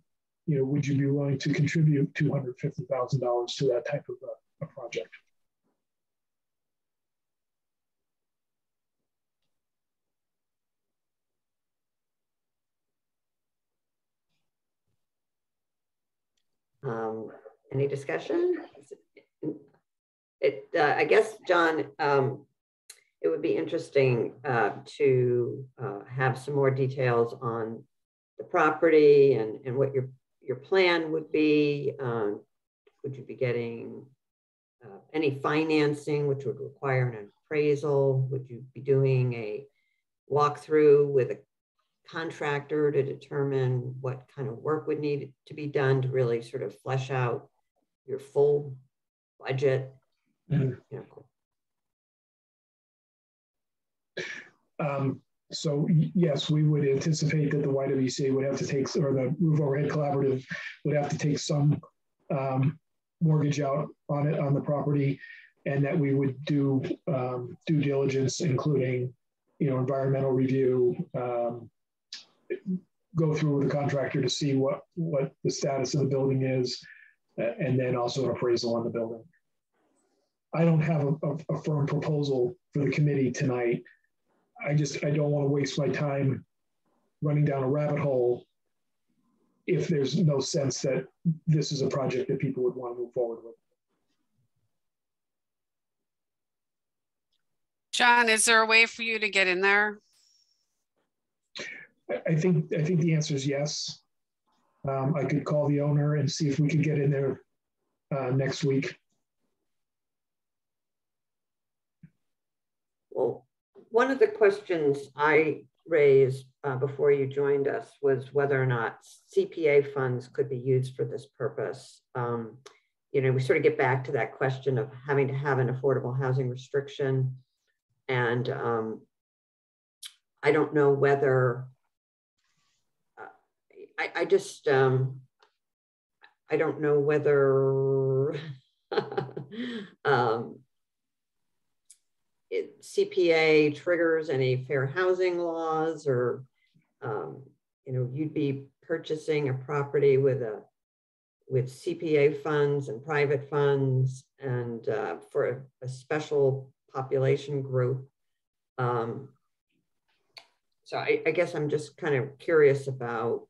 Speaker 10: would you be willing to contribute $250,000 to that type of a project?
Speaker 1: Any discussion? I guess, John, it would be interesting to have some more details on the property and what your plan would be. Would you be getting any financing, which would require an appraisal? Would you be doing a walkthrough with a contractor to determine what kind of work would need to be done to really sort of flesh out your full budget?
Speaker 10: Mm-hmm. So yes, we would anticipate that the YWCA would have to take, or the Roof Overhead Collaborative would have to take some mortgage out on the property, and that we would do due diligence, including environmental review, go through with the contractor to see what the status of the building is, and then also an appraisal on the building. I don't have a firm proposal for the committee tonight. I don't want to waste my time running down a rabbit hole if there's no sense that this is a project that people would want to move forward with.
Speaker 2: John, is there a way for you to get in there?
Speaker 10: I think the answer is yes. I could call the owner and see if we could get in there next week.
Speaker 1: Well, one of the questions I raised before you joined us was whether or not CPA funds could be used for this purpose. You know, we sort of get back to that question of having to have an affordable housing restriction. And I don't know whether, I don't know whether CPA triggers any fair housing laws, or you know, you'd be purchasing a property with CPA funds and private funds, and for a special population group. So I guess I'm just kind of curious about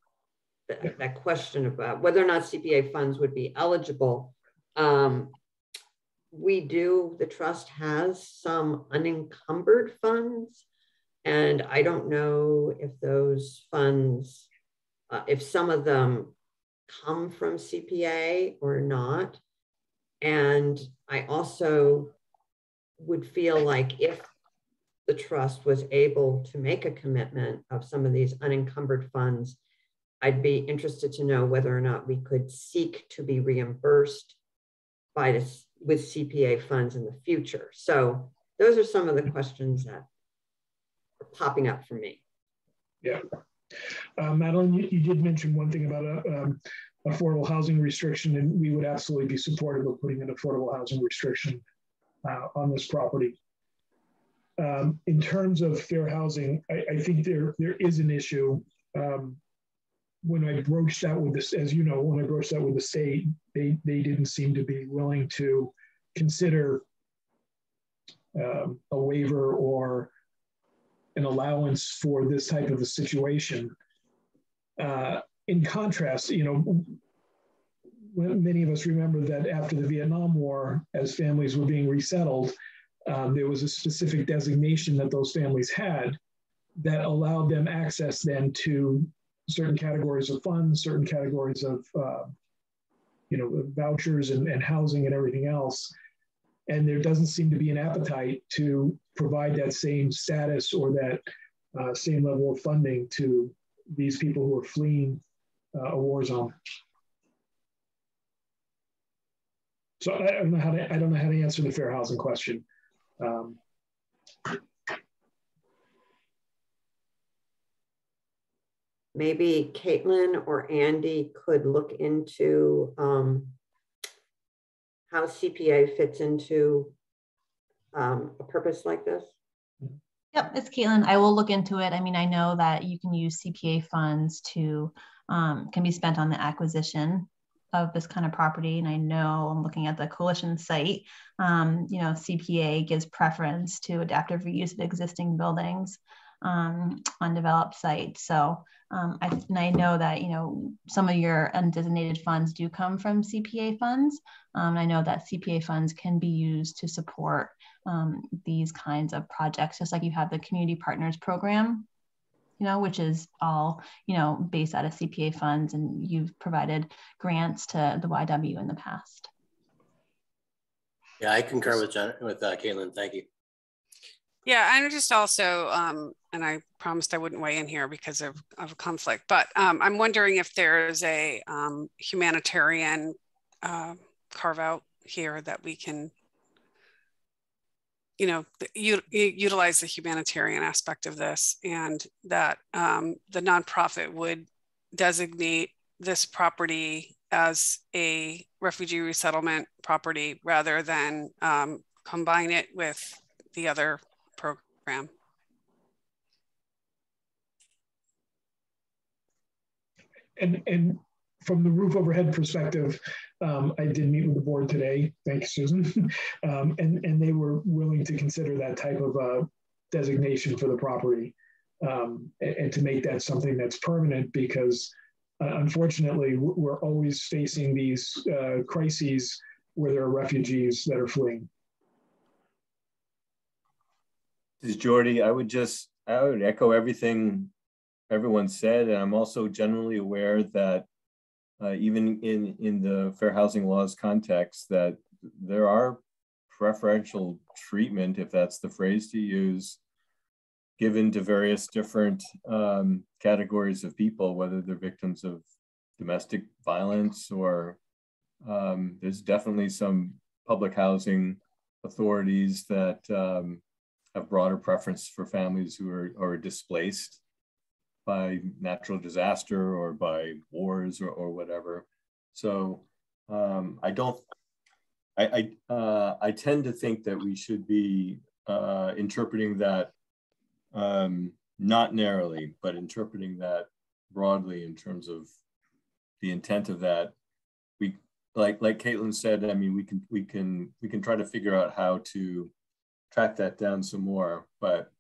Speaker 1: that question about whether or not CPA funds would be eligible. The trust has some unencumbered funds, and I don't know if those funds, if some of them come from CPA or not. And I also would feel like if the trust was able to make a commitment of some of these unencumbered funds, I'd be interested to know whether or not we could seek to be reimbursed by this with CPA funds in the future. So those are some of the questions that are popping up for me.
Speaker 10: Yeah. Madeline, you did mention one thing about affordable housing restriction, and we would absolutely be supportive of putting an affordable housing restriction on this property. In terms of fair housing, I think there is an issue. When I broached that with this, as you know, when I broached that with the state, they didn't seem to be willing to consider a waiver or an allowance for this type of a situation. In contrast, you know, many of us remember that after the Vietnam War, as families were being resettled, there was a specific designation that those families had that allowed them access then to certain categories of funds, certain categories of you know, vouchers and housing and everything else. And there doesn't seem to be an appetite to provide that same status or that same level of funding to these people who are fleeing a war zone. So I don't know how to answer the fair housing question.
Speaker 1: Maybe Caitlin or Andy could look into how CPA fits into a purpose like this.
Speaker 3: Yep, it's Caitlin. I will look into it. I mean, I know that you can use CPA funds to, can be spent on the acquisition of this kind of property. And I know I'm looking at the coalition site, you know, CPA gives preference to adaptive reuse of existing buildings on developed sites. So I know that, you know, some of your undesignated funds do come from CPA funds. I know that CPA funds can be used to support these kinds of projects, just like you have the Community Partners Program, you know, which is all, you know, based out of CPA funds, and you've provided grants to the YW in the past.
Speaker 5: Yeah, I concur with Caitlin. Thank you.
Speaker 2: Yeah, and just also, and I promised I wouldn't weigh in here because of a conflict, but I'm wondering if there is a humanitarian carve out here that we can, you know, utilize the humanitarian aspect of this, and that the nonprofit would designate this property as a refugee resettlement property rather than combine it with the other program.
Speaker 10: And from the roof overhead perspective, I did meet with the board today. Thanks, Susan. And they were willing to consider that type of designation for the property and to make that something that's permanent, because unfortunately, we're always facing these crises where there are refugees that are fleeing.
Speaker 7: This is Jordy. I would echo everything everyone said, and I'm also generally aware that even in the fair housing laws context, that there are preferential treatment, if that's the phrase to use, given to various different categories of people, whether they're victims of domestic violence or there's definitely some public housing authorities that have broader preference for families who are displaced by natural disaster or by wars or whatever. So I tend to think that we should be interpreting that not narrowly, but interpreting that broadly in terms of the intent of that. We, like Caitlin said, I mean, we can try to figure out how to track that down some more. But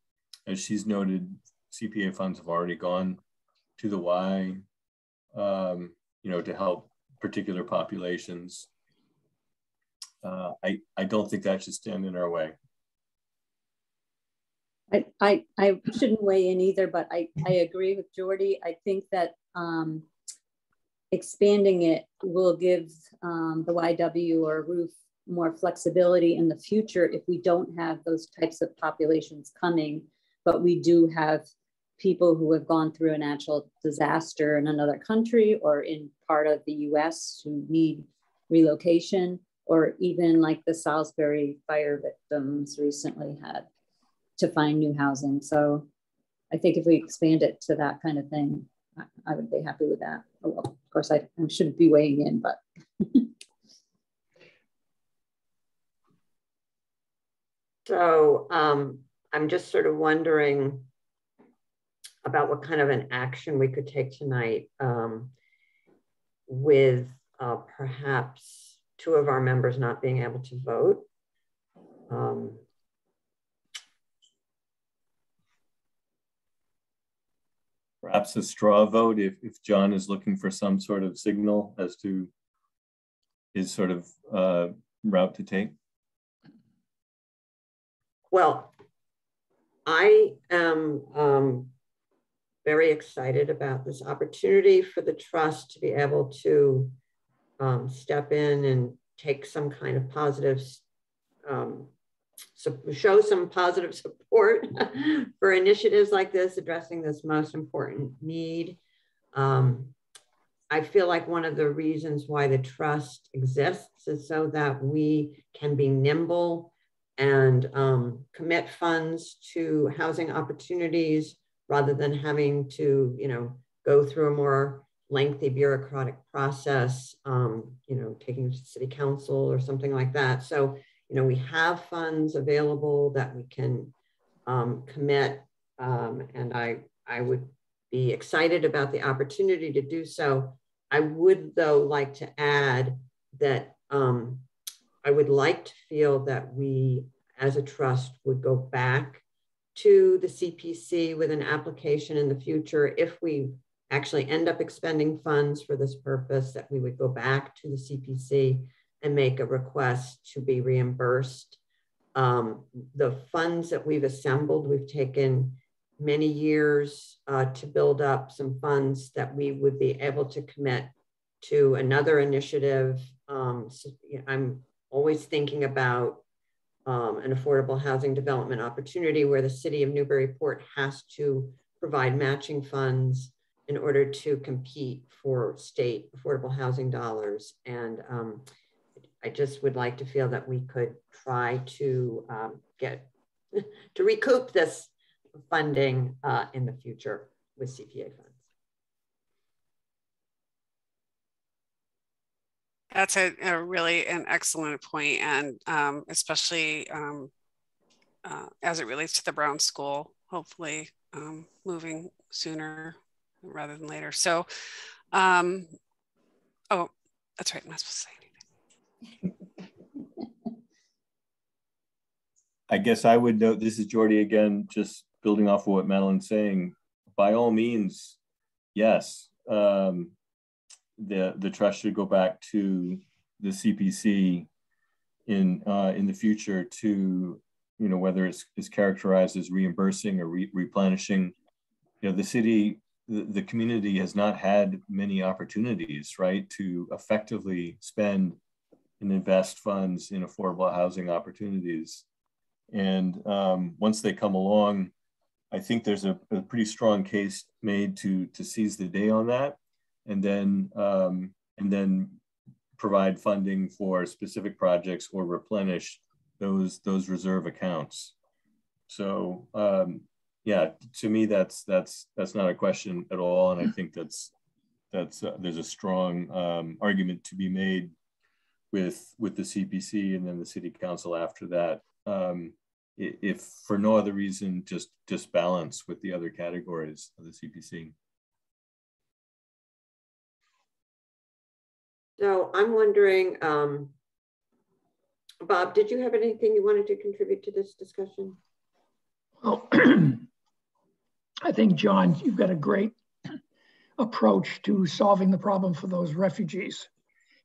Speaker 7: as she's noted, CPA funds have already gone to the Y, you know, to help particular populations. I don't think that should stand in our way.
Speaker 9: I shouldn't weigh in either, but I agree with Jordy. I think that expanding it will give the YW or roof more flexibility in the future if we don't have those types of populations coming, but we do have people who have gone through a natural disaster in another country or in part of the US who need relocation, or even like the Salisbury fire victims recently had to find new housing. So I think if we expand it to that kind of thing, I would be happy with that. Well, of course, I shouldn't be weighing in, but.
Speaker 1: So I'm just sort of wondering about what kind of an action we could take tonight with perhaps two of our members not being able to vote.
Speaker 7: Perhaps a straw vote if John is looking for some sort of signal as to his sort of route to take.
Speaker 1: Well, I am very excited about this opportunity for the trust to be able to step in and take some kind of positive, show some positive support for initiatives like this, addressing this most important need. I feel like one of the reasons why the trust exists is so that we can be nimble and commit funds to housing opportunities rather than having to, you know, go through a more lengthy bureaucratic process, you know, taking to city council or something like that. So, you know, we have funds available that we can commit, and I would be excited about the opportunity to do so. I would, though, like to add that I would like to feel that we, as a trust, would go back to the CPC with an application in the future. If we actually end up expending funds for this purpose, that we would go back to the CPC and make a request to be reimbursed. The funds that we've assembled, we've taken many years to build up some funds that we would be able to commit to another initiative. So, you know, I'm always thinking about an affordable housing development opportunity where the city of Newburyport has to provide matching funds in order to compete for state affordable housing dollars. And I just would like to feel that we could try to to recoup this funding in the future with CPA funds.
Speaker 2: That's a really an excellent point, and especially as it relates to the Brown School, hopefully moving sooner rather than later. So, oh, that's right, I'm not supposed to say anything.
Speaker 7: I guess I would note, this is Jordy again, just building off of what Madeline's saying, by all means, yes. The trust should go back to the CPC in the future to, you know, whether it's characterized as reimbursing or replenishing. You know, the city the community has not had many opportunities, right, to effectively spend and invest funds in affordable housing opportunities. And once they come along, I think there's a pretty strong case made to seize the day on that, and then provide funding for specific projects or replenish those reserve accounts. So yeah, to me that's not a question at all, and I think there's a strong argument to be made with the CPC and then the City Council after that. If for no other reason, just balance with the other categories of the CPC.
Speaker 1: So I'm wondering, Bob, did you have anything you wanted to contribute to this discussion?
Speaker 6: Well, I think, John, you've got a great approach to solving the problem for those refugees.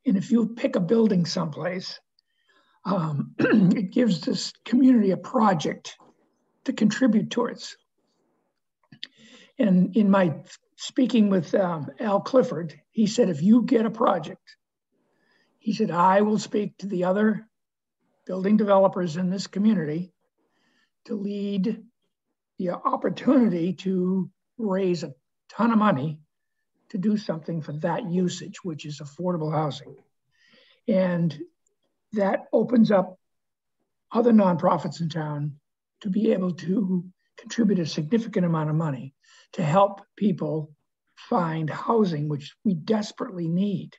Speaker 6: And if you pick a building someplace, it gives this community a project to contribute towards. And in my speaking with Al Clifford, he said, if you get a project, he said, I will speak to the other building developers in this community to lead the opportunity to raise a ton of money to do something for that usage, which is affordable housing. And that opens up other nonprofits in town to be able to contribute a significant amount of money to help people find housing, which we desperately need.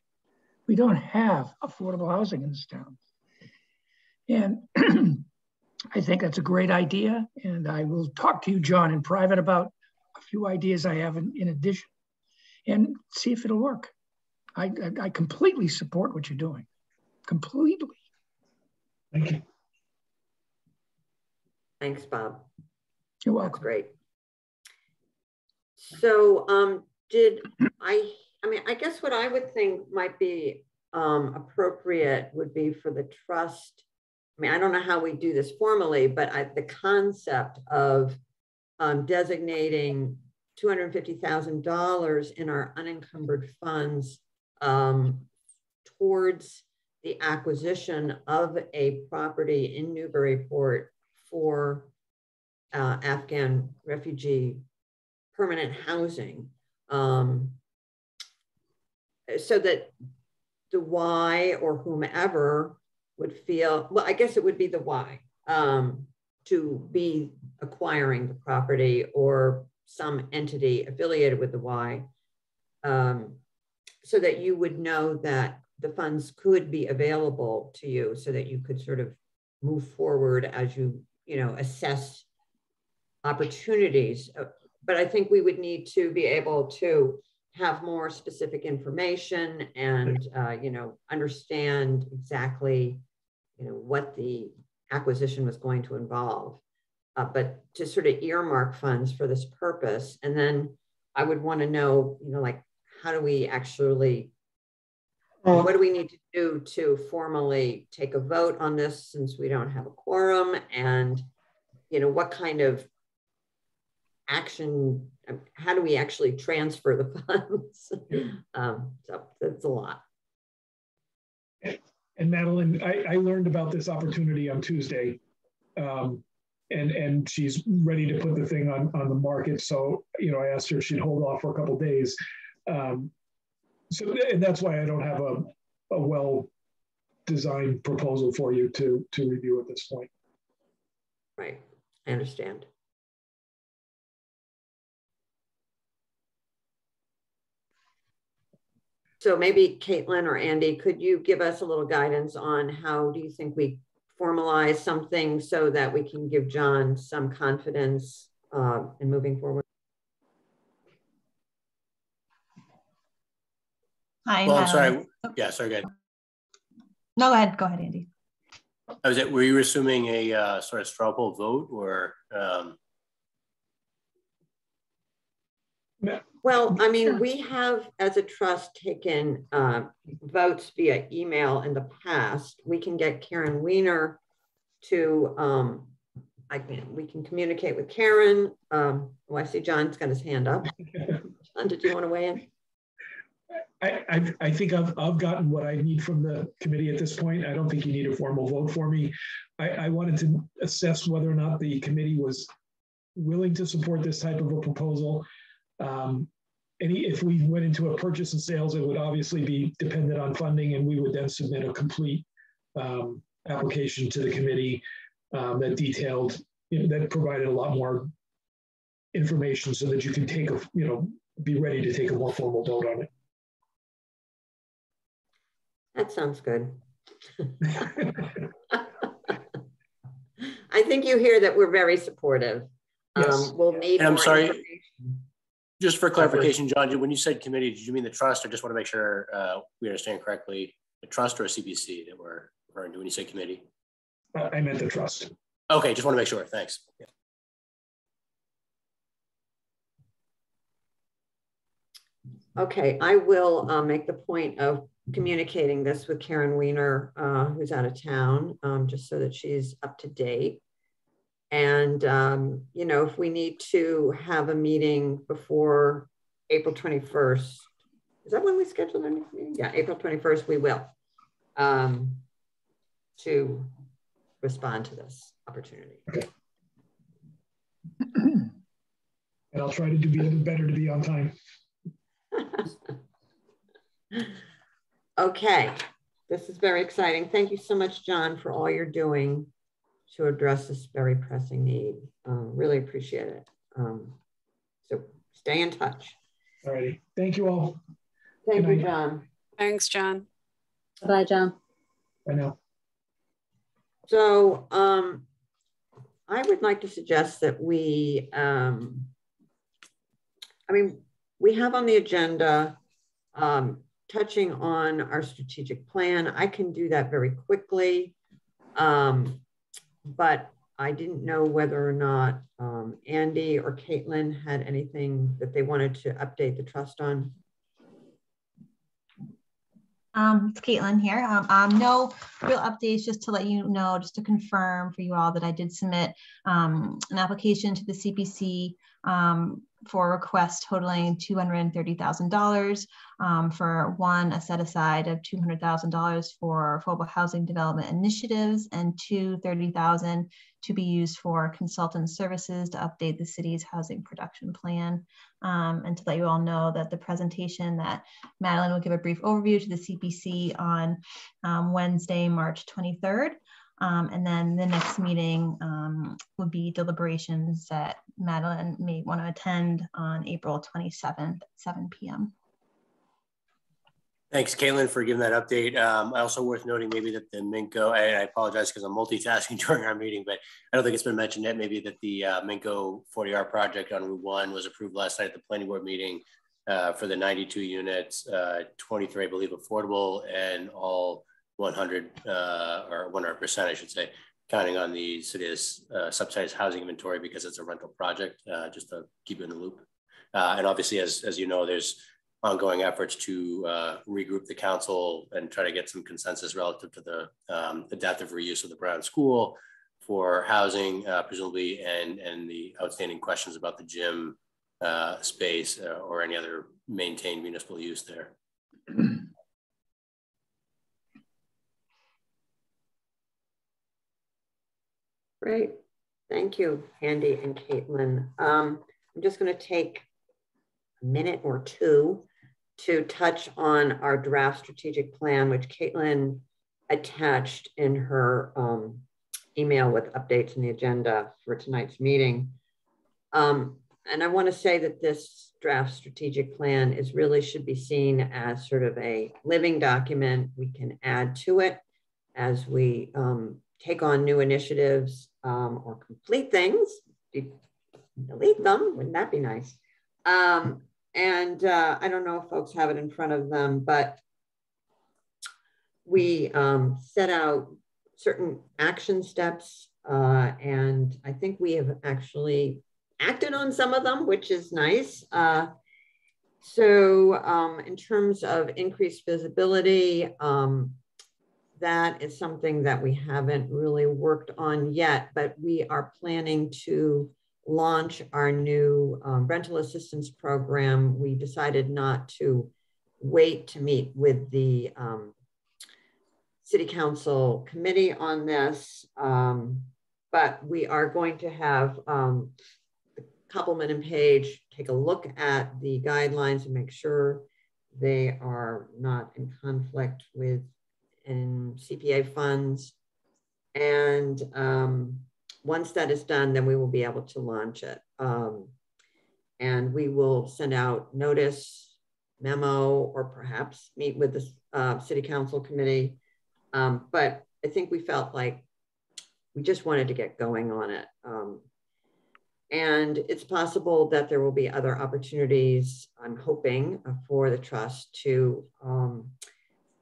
Speaker 6: We don't have affordable housing in this town. And I think that's a great idea. And I will talk to you, John, in private about a few ideas I have in addition and see if it'll work. I completely support what you're doing, completely.
Speaker 10: Thank you.
Speaker 1: Thanks, Bob.
Speaker 6: You're welcome.
Speaker 1: That's great. So I guess what I would think might be appropriate would be for the trust. I mean, I don't know how we do this formally, but the concept of designating $250,000 in our unencumbered funds towards the acquisition of a property in Newburyport for Afghan refugee permanent housing, so that the Y or whomever would feel, well, I guess it would be the Y to be acquiring the property, or some entity affiliated with the Y, so that you would know that the funds could be available to you, so that you could sort of move forward as you assess opportunities. But I think we would need to be able to have more specific information and understand exactly what the acquisition was going to involve, but to sort of earmark funds for this purpose. And then I would want to know, like, how do we actually, what do we need to do to formally take a vote on this, since we don't have a quorum? And what kind of action, how do we actually transfer the funds? So that's a lot.
Speaker 10: And Madeline, I learned about this opportunity on Tuesday, and she's ready to put the thing on the market. So, I asked her if she'd hold off for a couple of days. And that's why I don't have a well-designed proposal for you to review at this point.
Speaker 1: Right, I understand. So maybe Caitlin or Andy, could you give us a little guidance on how do you think we formalize something so that we can give John some confidence in moving forward?
Speaker 3: Hi,
Speaker 5: well, I'm sorry. Yeah, sorry, go ahead.
Speaker 3: No, go ahead, Andy.
Speaker 5: Were you assuming a sort of straw poll vote, or?
Speaker 1: Well, I mean, we have, as a trust, taken votes via email in the past. We can get Karen Weiner to, we can communicate with Karen. Oh, I see John's got his hand up. John, did you want to weigh in?
Speaker 10: I think I've gotten what I need from the committee at this point. I don't think you need a formal vote for me. I wanted to assess whether or not the committee was willing to support this type of a proposal. If we went into a purchase and sales, it would obviously be dependent on funding, and we would then submit a complete application to the committee that detailed, that provided a lot more information so that you can take a, be ready to take a more formal vote on it.
Speaker 1: That sounds good. I think you hear that we're very supportive.
Speaker 10: Yes.
Speaker 1: We'll need
Speaker 5: and I'm
Speaker 1: more
Speaker 5: sorry,
Speaker 1: information.
Speaker 5: Just for clarification, John, when you said committee, did you mean the trust, or just want to make sure we understand correctly, the trust or a CPC that we're referring to when you say committee?
Speaker 10: I meant the trust.
Speaker 5: Okay, just want to make sure. Thanks. Yeah.
Speaker 1: Okay, I will make the point of communicating this with Karen Weiner, who's out of town, just so that she's up to date. And, if we need to have a meeting before April 21st, is that when we scheduled our next meeting? Yeah, April 21st, we will, to respond to this opportunity.
Speaker 10: Okay. And I'll try to do better to be on time.
Speaker 1: Okay, this is very exciting. Thank you so much, John, for all you're doing to address this very pressing need. Really appreciate it. So stay in touch.
Speaker 10: All righty. Thank you all.
Speaker 1: Thank you, John.
Speaker 2: Thanks, John.
Speaker 9: Bye, John.
Speaker 10: Bye now.
Speaker 1: So I would like to suggest that we, we have on the agenda touching on our strategic plan. I can do that very quickly, but I didn't know whether or not Andy or Caitlin had anything that they wanted to update the trust on.
Speaker 3: It's Caitlin here. No real updates, just to let you know, just to confirm for you all that I did submit an application to the CPC for a request totaling $230,000 for a set aside of $200,000 for affordable housing development initiatives, and $30,000 to be used for consultant services to update the city's housing production plan. And to let you all know that the presentation that Madeline will give a brief overview to the CPC on Wednesday, March 23rd. And then the next meeting would be deliberations that Madeline may want to attend on April 27th at 7 p.m.
Speaker 5: Thanks, Caitlin, for giving that update. Also worth noting maybe that the Minco, and I apologize because I'm multitasking during our meeting, but I don't think it's been mentioned yet, maybe that the Minco 40R project on Route 1 was approved last night at the planning board meeting for the 92 units, 23, I believe, affordable, and all 100 or 100%, I should say, counting on the city's subsidized housing inventory because it's a rental project, just to keep you in the loop. And obviously, as you know, there's ongoing efforts to regroup the council and try to get some consensus relative to the adaptive reuse of the Brown School for housing, presumably, and the outstanding questions about the gym space or any other maintained municipal use there.
Speaker 1: Great. Thank you, Andy and Caitlin. I'm just going to take a minute or two to touch on our draft strategic plan, which Caitlin attached in her email with updates in the agenda for tonight's meeting. And I want to say that this draft strategic plan should be seen as sort of a living document we can add to it as we take on new initiatives or complete things, delete them, wouldn't that be nice? And I don't know if folks have it in front of them, but we set out certain action steps, and I think we have actually acted on some of them, which is nice. So in terms of increased visibility, that is something that we haven't really worked on yet, but we are planning to launch our new rental assistance program, we decided not to wait to meet with the City Council committee on this, but we are going to have Koppelman and Page take a look at the guidelines and make sure they are not in conflict with CPA funds. And once that is done, then we will be able to launch it. And we will send out notice, memo, or perhaps meet with the City Council committee. But I think we felt like we just wanted to get going on it. And it's possible that there will be other opportunities, I'm hoping, for the trust to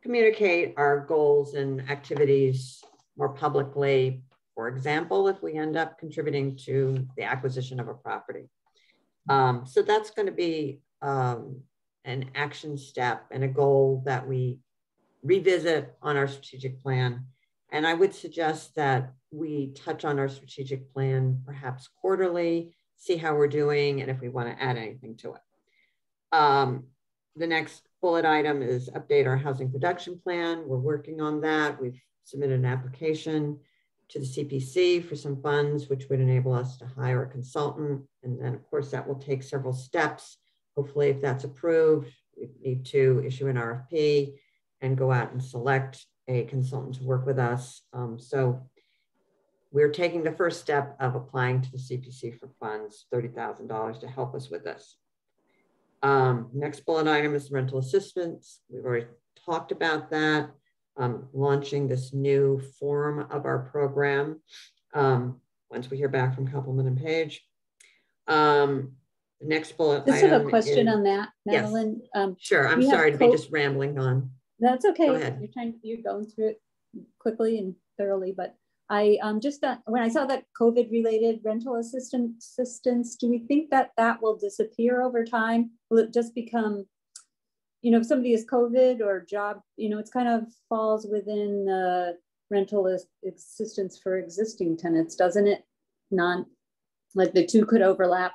Speaker 1: communicate our goals and activities more publicly. For example, if we end up contributing to the acquisition of a property. So that's going to be an action step and a goal that we revisit on our strategic plan. And I would suggest that we touch on our strategic plan perhaps quarterly, see how we're doing, and if we want to add anything to it. The next bullet item is update our housing production plan. We're working on that. We've submitted an application to the CPC for some funds, which would enable us to hire a consultant. And then of course that will take several steps. Hopefully if that's approved, we need to issue an RFP and go out and select a consultant to work with us. So we're taking the first step of applying to the CPC for funds, $30,000 to help us with this. Next bullet item is rental assistance. We've already talked about that. Launching this new form of our program once we hear back from Koppelman and Page. The next bullet
Speaker 9: Just
Speaker 1: item
Speaker 9: have a question
Speaker 1: is,
Speaker 9: on that, Madeline.
Speaker 1: Yes. Sure, I'm sorry to be just rambling on.
Speaker 9: That's okay.
Speaker 1: Go ahead.
Speaker 9: You're going through it quickly and thoroughly, but I just when I saw that COVID-related rental assistance, do we think that that will disappear over time? Will it just become, you know, if somebody has COVID or job, you know, it's kind of falls within the rental assistance for existing tenants, doesn't it? Not like the two could overlap.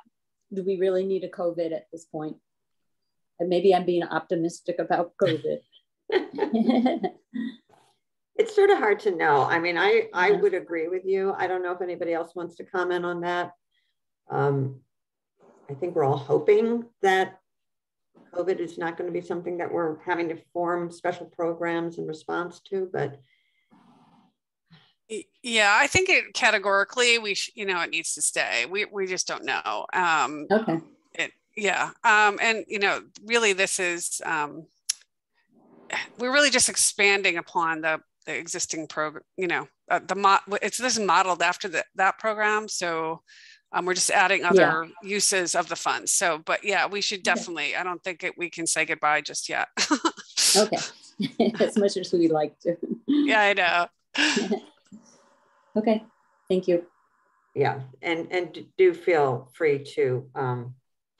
Speaker 9: Do we really need a COVID at this point? And maybe I'm being optimistic about COVID.
Speaker 1: It's sort of hard to know. I mean, I would agree with you. I don't know if anybody else wants to comment on that. I think we're all hoping that COVID is not going to be something that we're having to form special programs in response to, but.
Speaker 2: Yeah, I think it categorically, you know, it needs to stay. We just don't know.
Speaker 9: Okay.
Speaker 2: And, you know, really this is, we're really just expanding upon the existing program, you know, this is modeled after that program. So we're just adding other uses of the funds. So, but yeah, we should definitely, I don't think we can say goodbye just yet.
Speaker 9: Okay. As much as we'd like to.
Speaker 2: Yeah, I know.
Speaker 9: Okay, thank you.
Speaker 1: Yeah, and do feel free to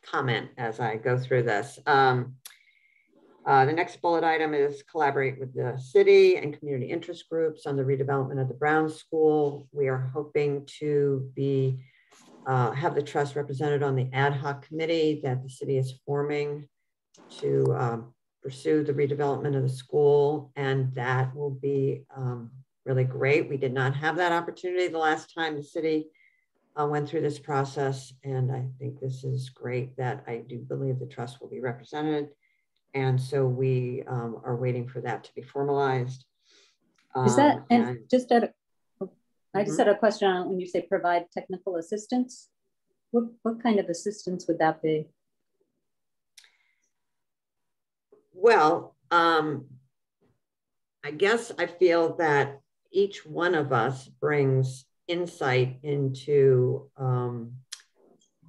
Speaker 1: comment as I go through this. The next bullet item is collaborate with the city and community interest groups on the redevelopment of the Brown School. We are hoping to have the trust represented on the ad hoc committee that the city is forming to pursue the redevelopment of the school, and that will be really great. We did not have that opportunity the last time the city went through this process, and I think this is great that I do believe the trust will be represented. And so we are waiting for that to be formalized.
Speaker 9: Is that, and just at I just had a question on when you say provide technical assistance, what kind of assistance would that be?
Speaker 1: Well, I guess I feel that each one of us brings insight into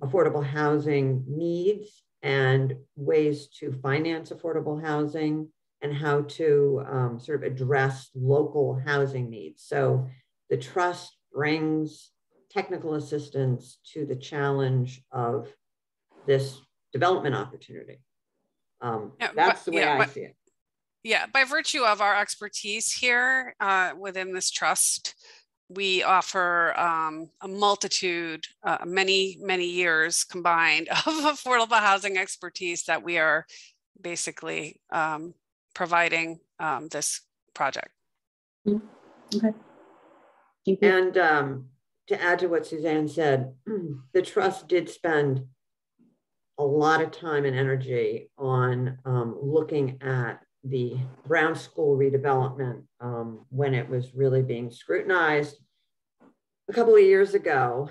Speaker 1: affordable housing needs and ways to finance affordable housing and how to sort of address local housing needs. So the trust brings technical assistance to the challenge of this development opportunity. That's the way I see it.
Speaker 2: Yeah, by virtue of our expertise here within this trust, we offer a multitude, many years combined of affordable housing expertise that we are basically providing this project.
Speaker 9: Okay. Thank you.
Speaker 1: And to add to what Suzanne said, the trust did spend a lot of time and energy on looking at the Brown School redevelopment when it was really being scrutinized. A couple of years ago,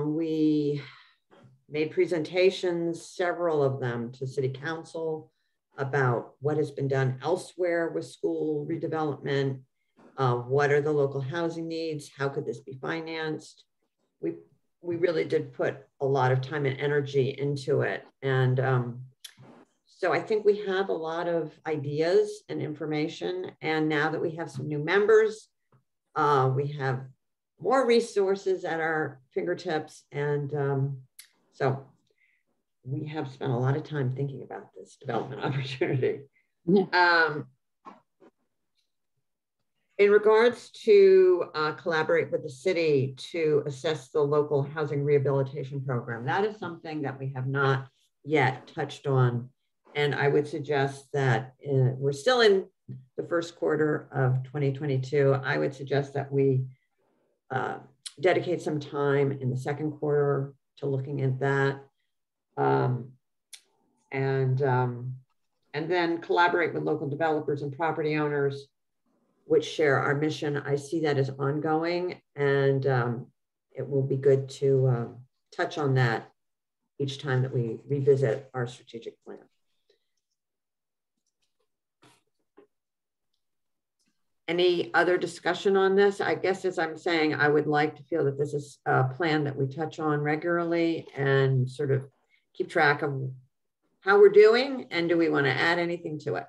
Speaker 1: we made presentations, several of them to City Council, about what has been done elsewhere with school redevelopment. What are the local housing needs? How could this be financed? We really did put a lot of time and energy into it. And so I think we have a lot of ideas and information. And now that we have some new members, we have more resources at our fingertips. And so we have spent a lot of time thinking about this development opportunity. Yeah. In regards to collaborate with the city to assess the local housing rehabilitation program, that is something that we have not yet touched on. And I would suggest that we're still in the first quarter of 2022. I would suggest that we dedicate some time in the second quarter to looking at that. And then collaborate with local developers and property owners which share our mission. I see that as ongoing, and it will be good to touch on that each time that we revisit our strategic plan. Any other discussion on this? I guess, as I'm saying, I would like to feel that this is a plan that we touch on regularly and sort of keep track of how we're doing, and do we want to add anything to it?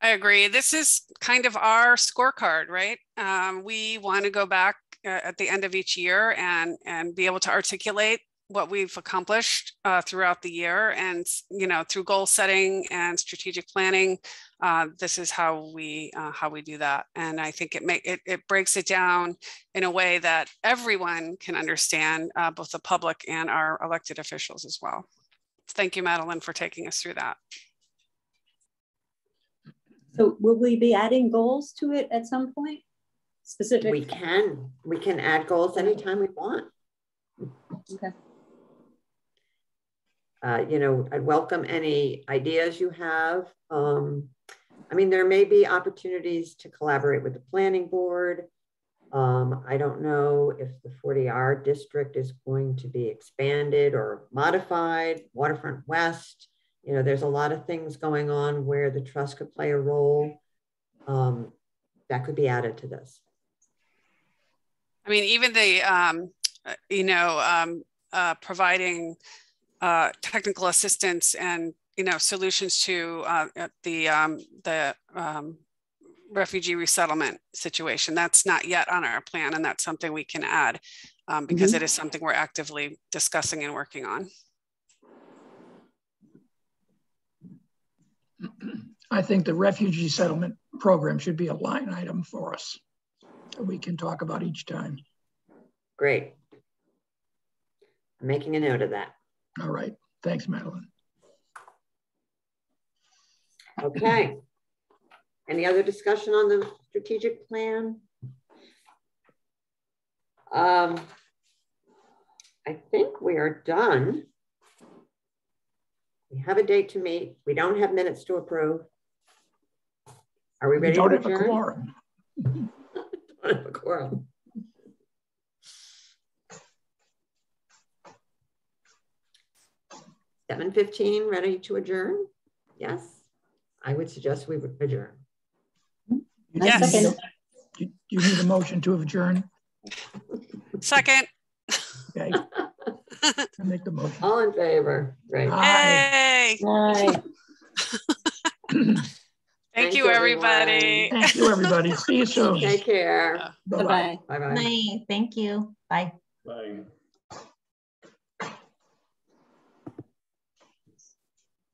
Speaker 2: I agree. This is kind of our scorecard, right? We want to go back at the end of each year and be able to articulate what we've accomplished throughout the year, and through goal setting and strategic planning. This is how we do that, and I think it breaks it down in a way that everyone can understand, both the public and our elected officials as well. Thank you, Madeline, for taking us through that.
Speaker 9: So will we be adding goals to it at some point? Specific?
Speaker 1: We can add goals anytime we want.
Speaker 9: Okay.
Speaker 1: I'd welcome any ideas you have. I mean, there may be opportunities to collaborate with the planning board. I don't know if the 40R district is going to be expanded or modified. Waterfront West. There's a lot of things going on where the trust could play a role that could be added to this.
Speaker 2: I mean, even the, providing technical assistance and, solutions to the refugee resettlement situation. That's not yet on our plan, and that's something we can add because it is something we're actively discussing and working on.
Speaker 6: I think the refugee settlement program should be a line item for us that we can talk about each time.
Speaker 1: Great. I'm making a note of that.
Speaker 6: All right. Thanks, Madeline.
Speaker 1: Okay. Any other discussion on the strategic plan? I think we are done. We have a date to meet. We don't have minutes to approve. Are we ready to adjourn?
Speaker 6: We don't have a quorum.
Speaker 1: Don't have a quorum. $7:15, ready to adjourn? Yes. I would suggest we would adjourn.
Speaker 2: Yes.
Speaker 6: Do you need a motion to adjourn?
Speaker 2: Second.
Speaker 6: Okay. I make the motion.
Speaker 1: All in favor? Great.
Speaker 2: Hey.
Speaker 9: Bye.
Speaker 2: Thank you, everybody.
Speaker 6: Thank you, everybody. See you soon.
Speaker 1: Take care.
Speaker 6: Bye-bye.
Speaker 3: Bye. Thank you. Bye.
Speaker 7: Bye.